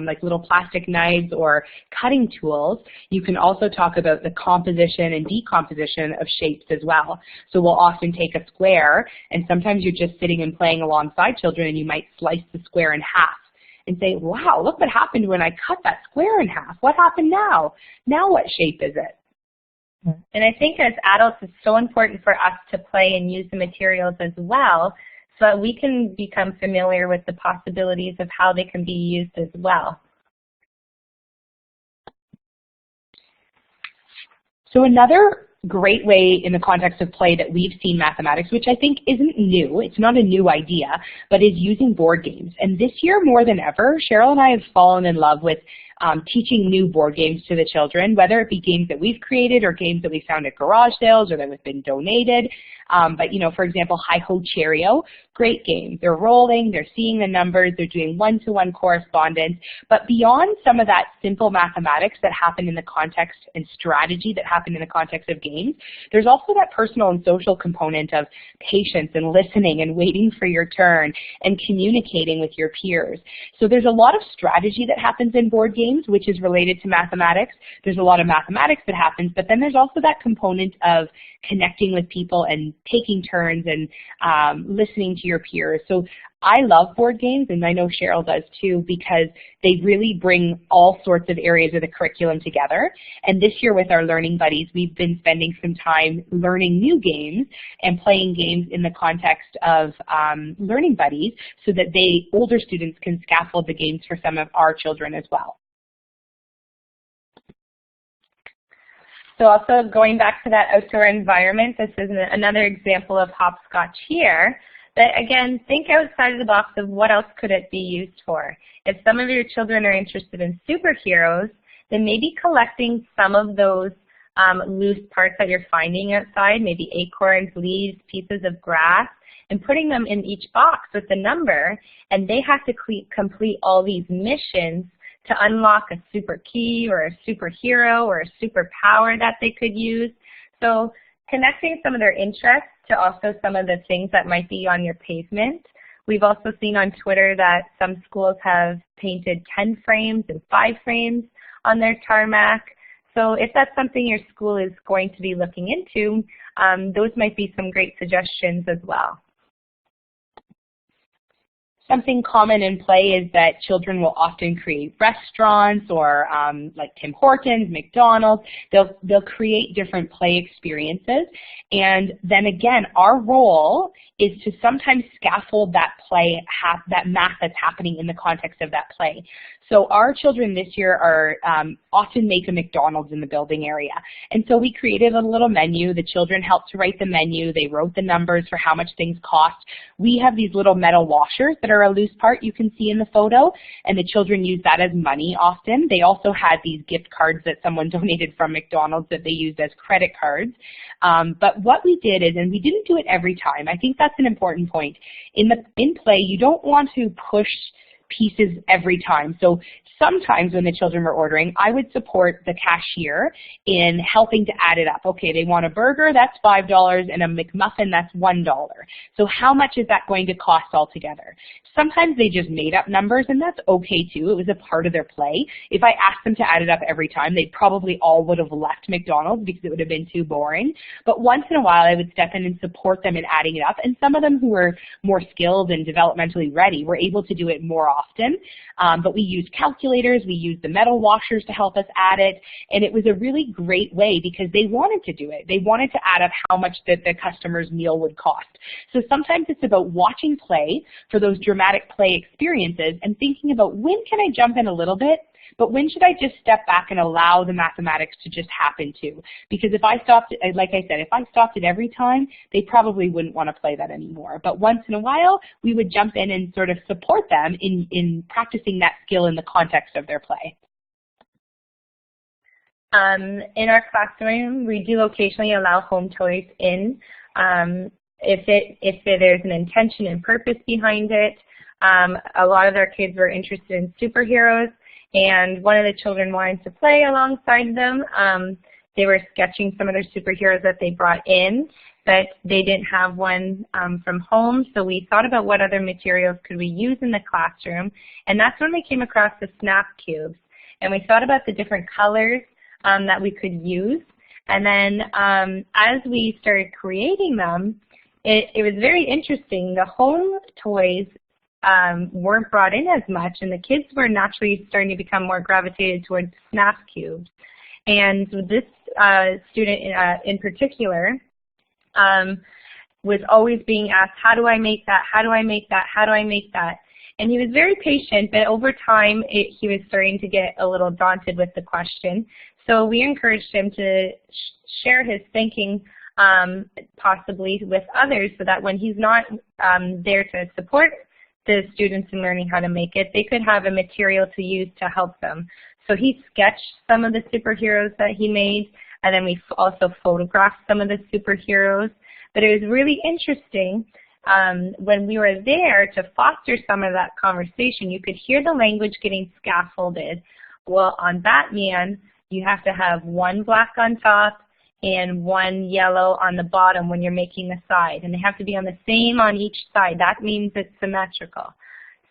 like little plastic knives or cutting tools, you can also talk about the composition and decomposition of shapes as well. So we'll often take a square, and sometimes you're just sitting and playing alongside children and you might slice the square in half and say, wow, look what happened when I cut that square in half. What happened now? Now what shape is it? And I think as adults, it's so important for us to play and use the materials as well so that we can become familiar with the possibilities of how they can be used as well. So another great way in the context of play that we've seen mathematics, which I think isn't new, it's not a new idea, but is using board games. And this year more than ever, Cheryl and I have fallen in love with teaching new board games to the children, whether it be games that we've created or games that we found at garage sales or that have been donated. But, you know, for example, Hi-Ho Cheerio, great game. They're rolling, they're seeing the numbers, they're doing one-to-one correspondence. But beyond some of that simple mathematics that happen in the context and strategy that happen in the context of games, there's also that personal and social component of patience and listening and waiting for your turn and communicating with your peers. So there's a lot of strategy that happens in board games, which is related to mathematics. There's a lot of mathematics that happens, but then there's also that component of connecting with people and taking turns and listening to your peers. So I love board games, and I know Cheryl does too, because they really bring all sorts of areas of the curriculum together. And this year with our Learning Buddies, we've been spending some time learning new games and playing games in the context of Learning Buddies so that older students can scaffold the games for some of our children as well. So also going back to that outdoor environment, this is another example of hopscotch here. But again, think outside of the box of what else could it be used for. If some of your children are interested in superheroes, then maybe collecting some of those loose parts that you're finding outside, maybe acorns, leaves, pieces of grass, and putting them in each box with a number, and they have to complete all these missions to unlock a super key or a superhero or a superpower that they could use. So connecting some of their interests to also some of the things that might be on your pavement. We've also seen on Twitter that some schools have painted 10 frames and 5 frames on their tarmac. So if that's something your school is going to be looking into, those might be some great suggestions as well. Something common in play is that children will often create restaurants or like Tim Hortons, McDonald's. They'll create different play experiences. And then again, our role is to sometimes scaffold that play, that math that's happening in the context of that play. So our children this year are often make a McDonald's in the building area. And so we created a little menu. The children helped to write the menu. They wrote the numbers for how much things cost. We have these little metal washers that are a loose part you can see in the photo, and the children use that as money often. They also had these gift cards that someone donated from McDonald's that they used as credit cards. But what we did is, and we didn't do it every time, I think that's an important point. In play, you don't want to push pieces every time. So sometimes when the children were ordering, I would support the cashier in helping to add it up. Okay, they want a burger, that's $5, and a McMuffin, that's $1. So how much is that going to cost altogether? Sometimes they just made up numbers, and that's okay too. It was a part of their play. If I asked them to add it up every time, they probably all would have left McDonald's because it would have been too boring. But once in a while, I would step in and support them in adding it up, and some of them who were more skilled and developmentally ready were able to do it more often. But we used calculators, we used the metal washers to help us add it, and it was a really great way because they wanted to do it. They wanted to add up how much the customer's meal would cost. So sometimes it's about watching play for those dramatic play experiences and thinking about when can I jump in a little bit, but when should I just step back and allow the mathematics to just happen too? Because if I stopped, like I said, if I stopped it every time, they probably wouldn't want to play that anymore. But once in a while, we would jump in and sort of support them in practicing that skill in the context of their play. In our classroom, we do occasionally allow home toys in if there's an intention and purpose behind it. A lot of our kids were interested in superheroes, and one of the children wanted to play alongside them. They were sketching some of their superheroes that they brought in, but they didn't have one from home, so we thought about what other materials could we use in the classroom, and that's when we came across the snap cubes. And we thought about the different colors that we could use, and then as we started creating them, it was very interesting. The home toys weren't brought in as much, and the kids were naturally starting to become more gravitated towards snap cubes. And this student in particular was always being asked, how do I make that, how do I make that, how do I make that? And he was very patient, but over time he was starting to get a little daunted with the question. So we encouraged him to share his thinking possibly with others so that when he's not there to support the students in learning how to make it, they could have a material to use to help them. So he sketched some of the superheroes that he made, and then we also photographed some of the superheroes. But it was really interesting when we were there to foster some of that conversation. You could hear the language getting scaffolded. Well, on Batman, you have to have one black on top and one yellow on the bottom when you're making the side. And they have to be on the same on each side. That means it's symmetrical.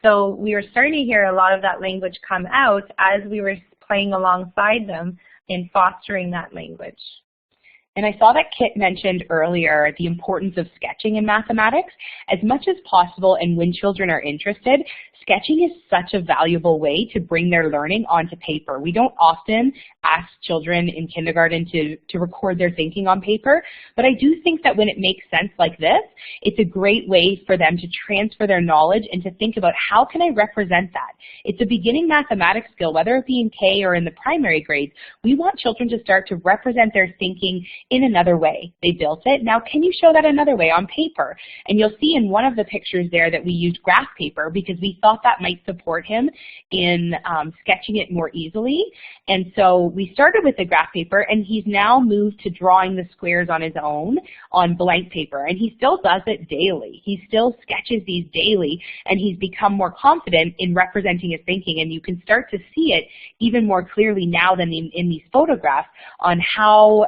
So we were starting to hear a lot of that language come out as we were playing alongside them in fostering that language. And I saw that Kit mentioned earlier the importance of sketching in mathematics. As much as possible, and when children are interested, sketching is such a valuable way to bring their learning onto paper. We don't often ask children in kindergarten to record their thinking on paper, but I do think that when it makes sense like this, it's a great way for them to transfer their knowledge and to think about how can I represent that. It's a beginning mathematics skill, whether it be in K or in the primary grades. We want children to start to represent their thinking in another way. They built it. Now can you show that another way on paper? And you'll see in one of the pictures there that we used graph paper because we thought that might support him in sketching it more easily. And so we started with the graph paper, and he's now moved to drawing the squares on his own on blank paper. And he still does it daily. He still sketches these daily, and he's become more confident in representing his thinking. And you can start to see it even more clearly now than in these photographs on how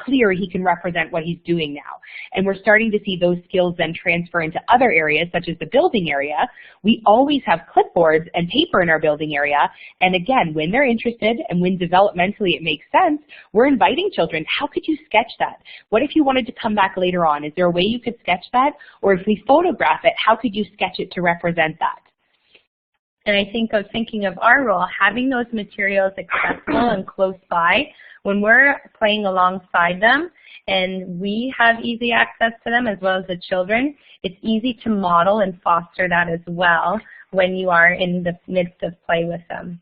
clear he can represent what he's doing now. And we're starting to see those skills then transfer into other areas, such as the building area. We always have clipboards and paper in our building area. And again, when they're interested and when developmentally it makes sense, we're inviting children, how could you sketch that? What if you wanted to come back later on? Is there a way you could sketch that? Or if we photograph it, how could you sketch it to represent that? And I think of thinking of our role, having those materials accessible and close by, when we're playing alongside them and we have easy access to them as well as the children, it's easy to model and foster that as well when you are in the midst of play with them.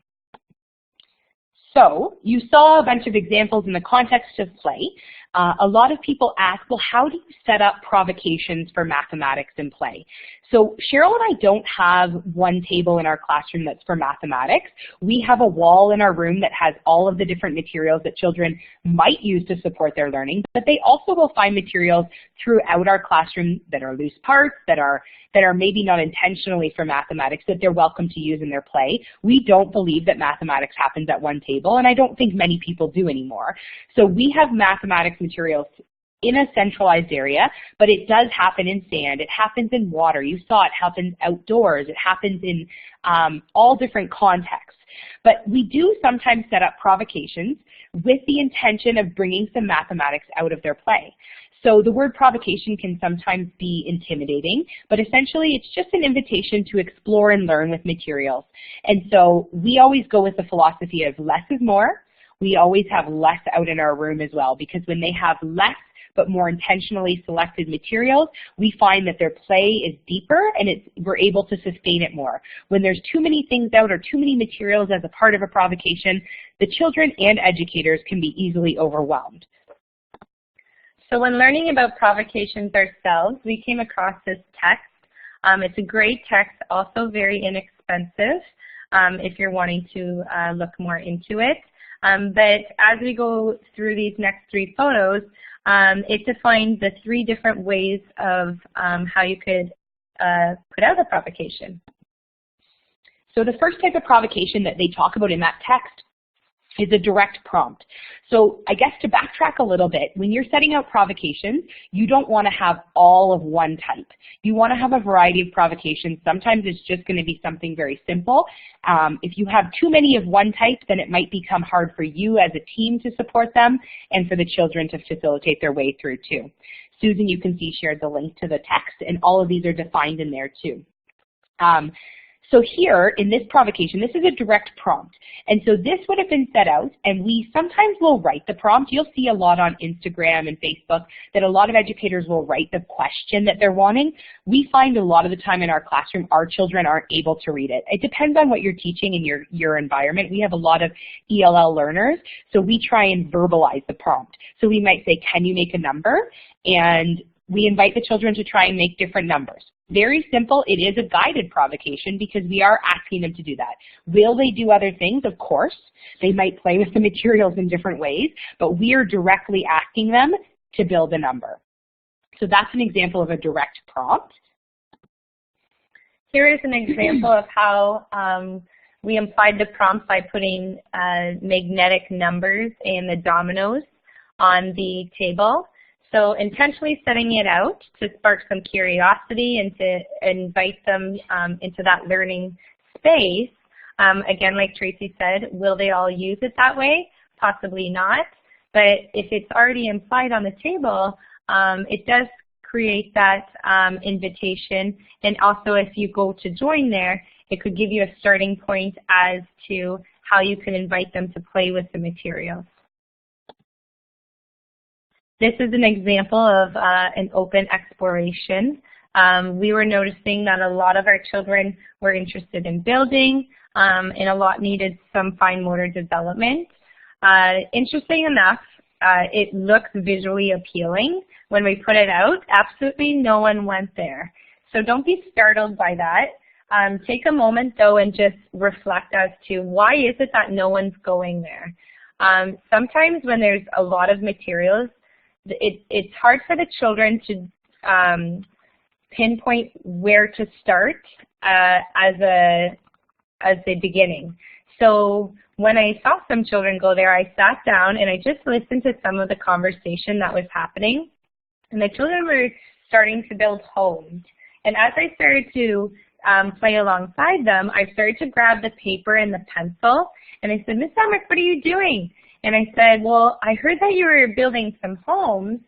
So you saw a bunch of examples in the context of play. A lot of people ask, well, how do you set up provocations for mathematics in play? So Cheryl and I don't have one table in our classroom that's for mathematics. We have a wall in our room that has all of the different materials that children might use to support their learning, but they also will find materials throughout our classroom that are loose parts, that are maybe not intentionally for mathematics, that they're welcome to use in their play. We don't believe that mathematics happens at one table, and I don't think many people do anymore. So we have mathematics materials in a centralized area, but it does happen in sand, it happens in water, you saw it happens outdoors, it happens in all different contexts. But we do sometimes set up provocations with the intention of bringing some mathematics out of their play. So the word provocation can sometimes be intimidating, but essentially it's just an invitation to explore and learn with materials. And so we always go with the philosophy of less is more. We always have less out in our room as well, because when they have less but more intentionally selected materials, we find that their play is deeper and we're able to sustain it more. When there's too many things out or too many materials as a part of a provocation, the children and educators can be easily overwhelmed. So when learning about provocations ourselves, we came across this text. It's a great text, also very inexpensive if you're wanting to look more into it. But as we go through these next three photos, it defines the three different ways of how you could put out a provocation. So the first type of provocation that they talk about in that text is a direct prompt. So I guess to backtrack a little bit, when you're setting out provocations, you don't want to have all of one type. You want to have a variety of provocations. Sometimes it's just going to be something very simple. If you have too many of one type, then it might become hard for you as a team to support them and for the children to facilitate their way through too. Susan, you can see, shared the link to the text, and all of these are defined in there too. So here, in this provocation, this is a direct prompt. And so this would have been set out, and we sometimes will write the prompt. You'll see a lot on Instagram and Facebook that a lot of educators will write the question that they're wanting. We find a lot of the time in our classroom, our children aren't able to read it. It depends on what you're teaching in your environment. We have a lot of ELL learners, so we try and verbalize the prompt. So we might say, can you make a number? And we invite the children to try and make different numbers. Very simple. It is a guided provocation because we are asking them to do that. Will they do other things? Of course. They might play with the materials in different ways, but we are directly asking them to build a number. So that's an example of a direct prompt. Here is an example of how we implied the prompt by putting magnetic numbers in the dominoes on the table. So intentionally setting it out to spark some curiosity and to invite them into that learning space. Again, like Tracy said, will they all use it that way? Possibly not. But if it's already implied on the table, it does create that invitation. And also if you go to join there, it could give you a starting point as to how you can invite them to play with the materials. This is an example of an open exploration. We were noticing that a lot of our children were interested in building, and a lot needed some fine motor development. Interesting enough, it looks visually appealing. When we put it out, absolutely no one went there. So don't be startled by that. Take a moment though and just reflect as to why is it that no one's going there. Sometimes when there's a lot of materials, it's hard for the children to pinpoint where to start as the beginning. So when I saw some children go there, I sat down and I just listened to some of the conversation that was happening. And the children were starting to build homes. And as I started to play alongside them, I started to grab the paper and the pencil. And I said, Miss Emmerich, what are you doing? And I said, well, I heard that you were building some homes,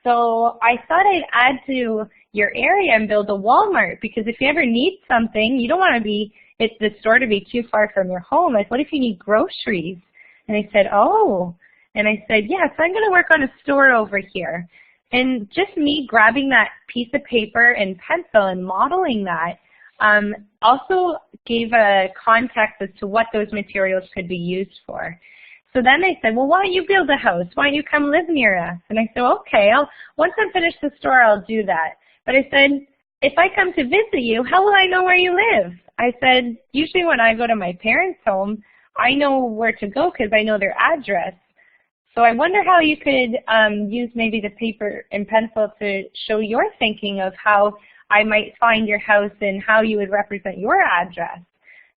so I thought I'd add to your area and build a Walmart, because if you ever need something, you don't want to be, it's the store to be too far from your home. Like, what if you need groceries? And I said, oh. And I said, yes, I'm going to work on a store over here. And just me grabbing that piece of paper and pencil and modeling that also gave a context as to what those materials could be used for. So then they said, well, why don't you build a house? Why don't you come live near us? And I said, okay, once I finish the store, I'll do that. But I said, if I come to visit you, how will I know where you live? I said, usually when I go to my parents' home, I know where to go because I know their address. So I wonder how you could use maybe the paper and pencil to show your thinking of how I might find your house and how you would represent your address.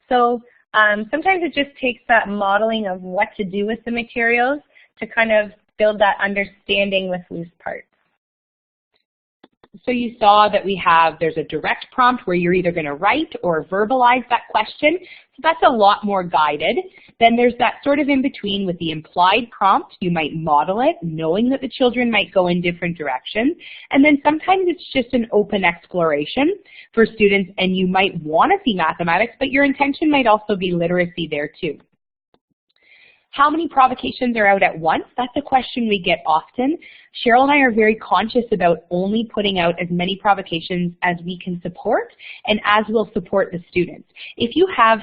So sometimes it just takes that modeling of what to do with the materials to kind of build that understanding with loose parts. So you saw that there's a direct prompt where you're either going to write or verbalize that question. So that's a lot more guided. Then there's that sort of in between with the implied prompt. You might model it, knowing that the children might go in different directions. And then sometimes it's just an open exploration for students, and you might want to see mathematics, but your intention might also be literacy there too. How many provocations are out at once? That's a question we get often. Cheryl and I are very conscious about only putting out as many provocations as we can support and as will support the students. If you have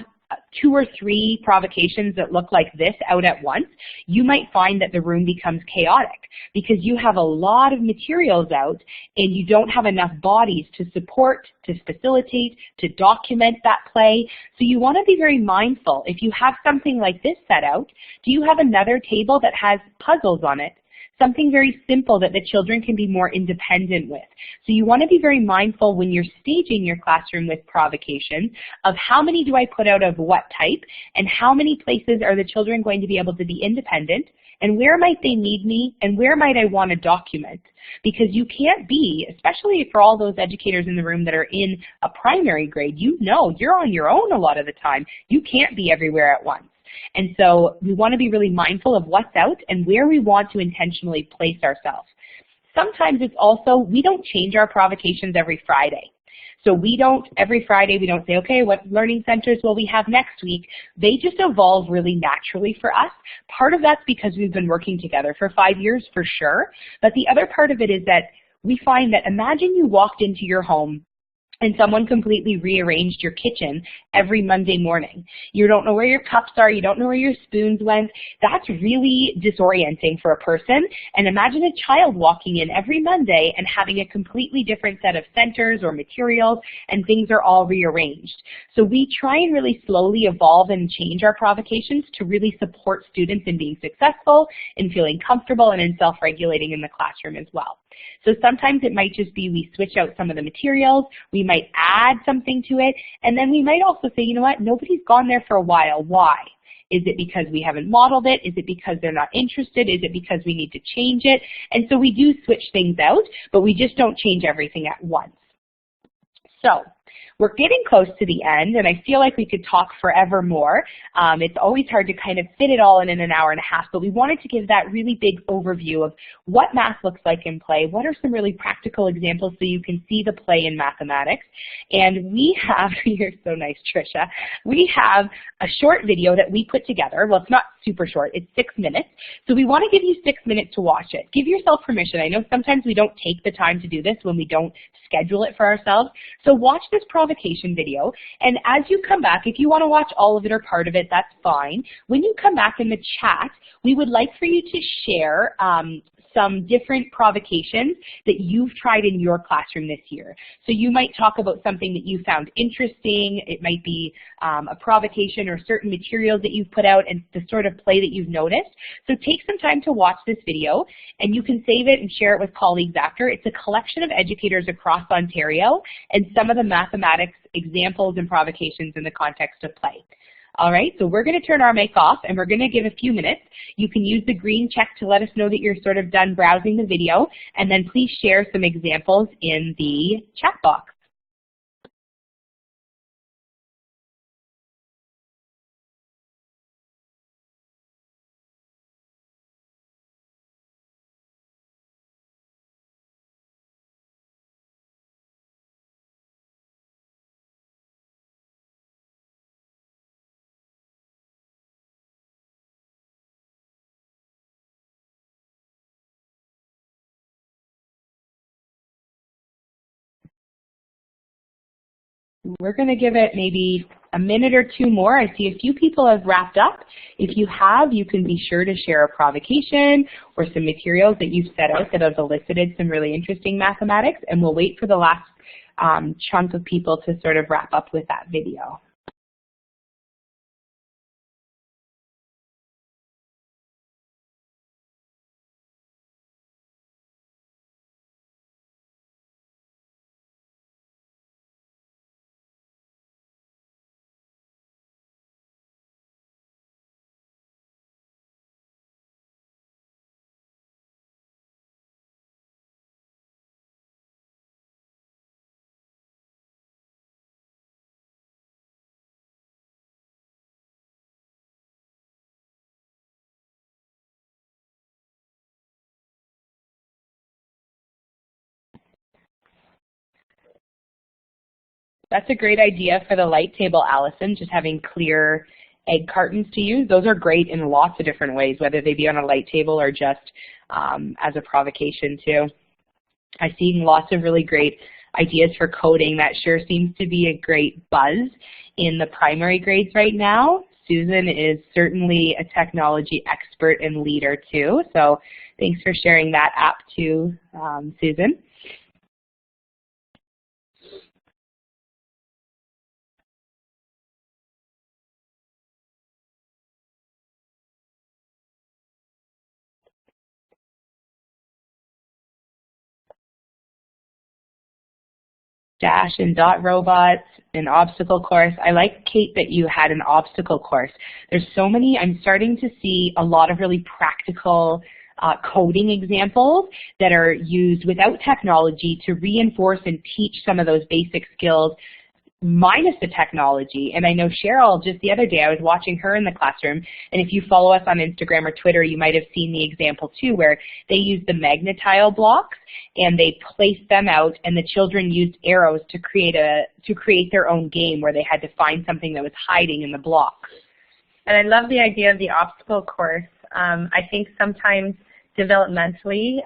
2 or 3 provocations that look like this out at once, you might find that the room becomes chaotic because you have a lot of materials out and you don't have enough bodies to support, to facilitate, to document that play. So you want to be very mindful. If you have something like this set out, do you have another table that has puzzles on it? Something very simple that the children can be more independent with. So you want to be very mindful when you're staging your classroom with provocation of how many do I put out of what type, and how many places are the children going to be able to be independent, and where might they need me, and where might I want to document? Because you can't be, especially for all those educators in the room that are in a primary grade, you know you're on your own a lot of the time. You can't be everywhere at once. And so we want to be really mindful of what's out and where we want to intentionally place ourselves. Sometimes it's also, we don't change our provocations every Friday. So every Friday we don't say, okay, what learning centers will we have next week? They just evolve really naturally for us. Part of that's because we've been working together for 5 years for sure. But the other part of it is that we find that imagine you walked into your home and someone completely rearranged your kitchen every Monday morning. You don't know where your cups are, you don't know where your spoons went. That's really disorienting for a person. And imagine a child walking in every Monday and having a completely different set of centers or materials, and things are all rearranged. So we try and really slowly evolve and change our provocations to really support students in being successful, in feeling comfortable, and in self-regulating in the classroom as well. So sometimes it might just be we switch out some of the materials, we might add something to it, and then we might also say, you know what, nobody's gone there for a while. Why? Is it because we haven't modeled it? Is it because they're not interested? Is it because we need to change it? And so we do switch things out, but we just don't change everything at once. So we're getting close to the end, and I feel like we could talk forever more. It's always hard to kind of fit it all in an hour and a half, but we wanted to give that really big overview of what math looks like in play, what are some really practical examples so you can see the play in mathematics. And we have, you're so nice, Tricia, we have a short video that we put together. Well, it's not super short, it's 6 minutes. So we want to give you 6 minutes to watch it. Give yourself permission. I know sometimes we don't take the time to do this when we don't schedule it for ourselves. So watch this provocation video, and as you come back, if you want to watch all of it or part of it, that's fine. When you come back in the chat, we would like for you to share some different provocations that you've tried in your classroom this year. So you might talk about something that you found interesting. It might be a provocation or certain materials that you've put out and the sort of play that you've noticed. So take some time to watch this video, and you can save it and share it with colleagues after. It's a collection of educators across Ontario and some of the mathematics examples and provocations in the context of play. All right, so we're going to turn our mic off, and we're going to give a few minutes. You can use the green check to let us know that you're sort of done browsing the video, and then please share some examples in the chat box. We're going to give it maybe a minute or two more. I see a few people have wrapped up. If you have, you can be sure to share a provocation or some materials that you've set out that have elicited some really interesting mathematics, and we'll wait for the last chunk of people to sort of wrap up with that video. That's a great idea for the light table, Allison, just having clear egg cartons to use. Those are great in lots of different ways, whether they be on a light table or just as a provocation too. I've seen lots of really great ideas for coding. That sure seems to be a great buzz in the primary grades right now. Susan is certainly a technology expert and leader too, so thanks for sharing that app too, Susan. Dash and dot robots, an obstacle course. I like, Kate, that you had an obstacle course. There's so many, I'm starting to see a lot of really practical coding examples that are used without technology to reinforce and teach some of those basic skills minus the technology. And I know Cheryl, just the other day, I was watching her in the classroom, and if you follow us on Instagram or Twitter, you might have seen the example too, where they used the magnetile blocks and they placed them out, and the children used arrows to create their own game where they had to find something that was hiding in the block. And I love the idea of the obstacle course. I think sometimes developmentally,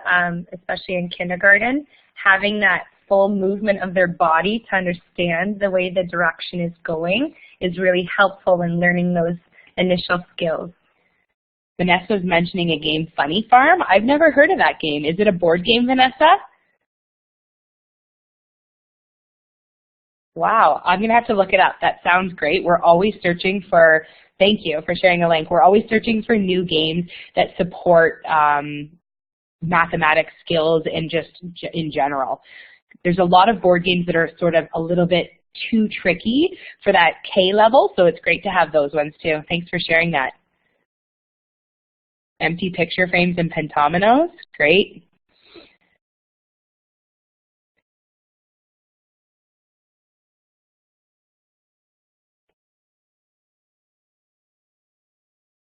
especially in kindergarten, having that full movement of their body to understand the way the direction is going is really helpful in learning those initial skills. Vanessa's mentioning a game, Funny Farm. I've never heard of that game. Is it a board game, Vanessa? Wow, I'm going to have to look it up. That sounds great. We're always searching for, thank you for sharing a link. We're always searching for new games that support mathematics skills and just in general. There's a lot of board games that are sort of a little bit too tricky for that K level, so it's great to have those ones too. Thanks for sharing that. Empty picture frames and pentominoes, great.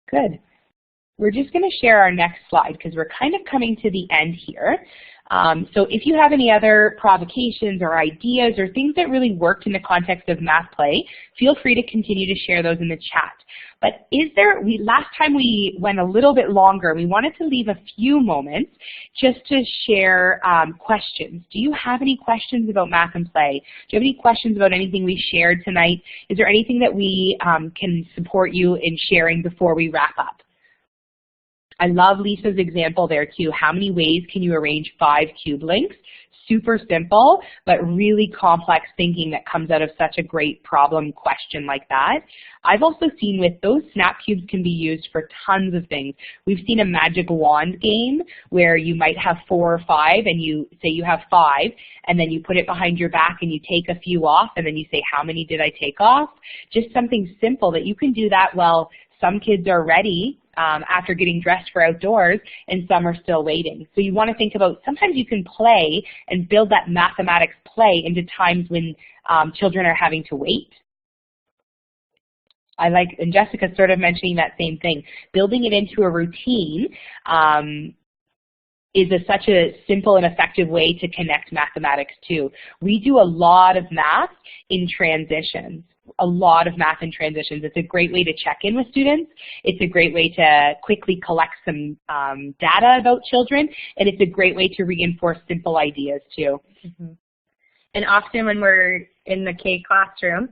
Good. We're just going to share our next slide because we're kind of coming to the end here. So if you have any other provocations or ideas or things that really worked in the context of math play, feel free to continue to share those in the chat. But last time we went a little bit longer, we wanted to leave a few moments just to share questions. Do you have any questions about math and play? Do you have any questions about anything we shared tonight? Is there anything that we can support you in sharing before we wrap up? I love Lisa's example there too. How many ways can you arrange 5 cube links? Super simple, but really complex thinking that comes out of such a great problem question like that. I've also seen with those snap cubes can be used for tons of things. We've seen a magic wand game where you might have 4 or 5 and you say you have 5 and then you put it behind your back and you take a few off and then you say how many did I take off? Just something simple that you can do that while some kids are ready after getting dressed for outdoors, and some are still waiting. So you want to think about, sometimes you can play and build that mathematics play into times when children are having to wait. And Jessica's sort of mentioning that same thing. Building it into a routine is such a simple and effective way to connect mathematics too. We do a lot of math in transitions. It's a great way to check in with students. It's a great way to quickly collect some data about children, and it's a great way to reinforce simple ideas too. Mm-hmm. And often when we're in the K classroom,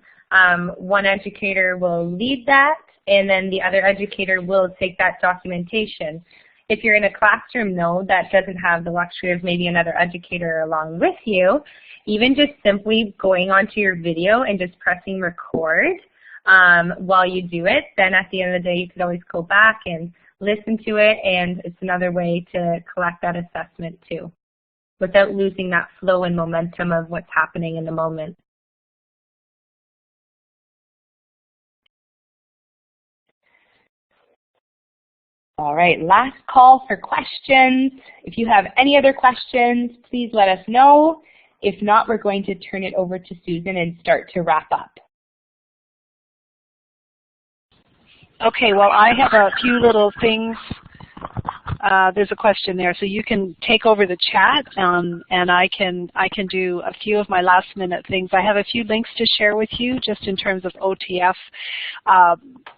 one educator will lead that, and then the other educator will take that documentation. If you're in a classroom, though, that doesn't have the luxury of maybe another educator along with you, even just simply going onto your video and just pressing record while you do it, then at the end of the day you could always go back and listen to it, and it's another way to collect that assessment too, without losing that flow and momentum of what's happening in the moment. All right, last call for questions. If you have any other questions, please let us know. If not, we're going to turn it over to Susan and start to wrap up. Okay, well, I have a few little things. There's a question there, so you can take over the chat, and I can do a few of my last-minute things. I have a few links to share with you just in terms of OTF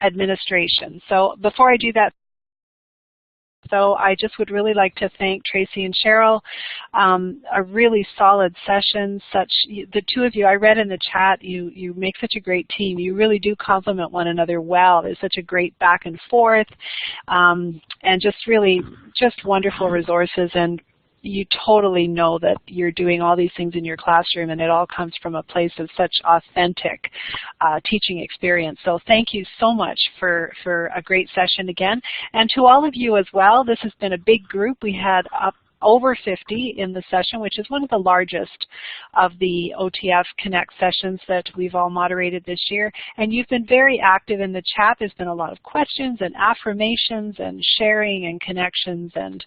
administration. So before I do that, I just would really like to thank Tracy and Cheryl. A really solid session. The two of you, I read in the chat, you make such a great team. You really do complement one another well. There's such a great back and forth, and just wonderful resources. And you totally know that you're doing all these things in your classroom, and it all comes from a place of such authentic teaching experience. So thank you so much for a great session again. And to all of you as well, this has been a big group. We had over 50 in the session, which is one of the largest of the OTF Connect sessions that we've all moderated this year. And you've been very active in the chat. There's been a lot of questions and affirmations and sharing and connections, and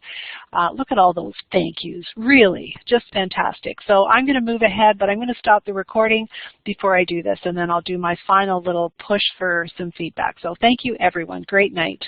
look at all those thank yous. Really, just fantastic. So I'm going to move ahead, but I'm going to stop the recording before I do this, and then I'll do my final little push for some feedback. So thank you, everyone. Great night.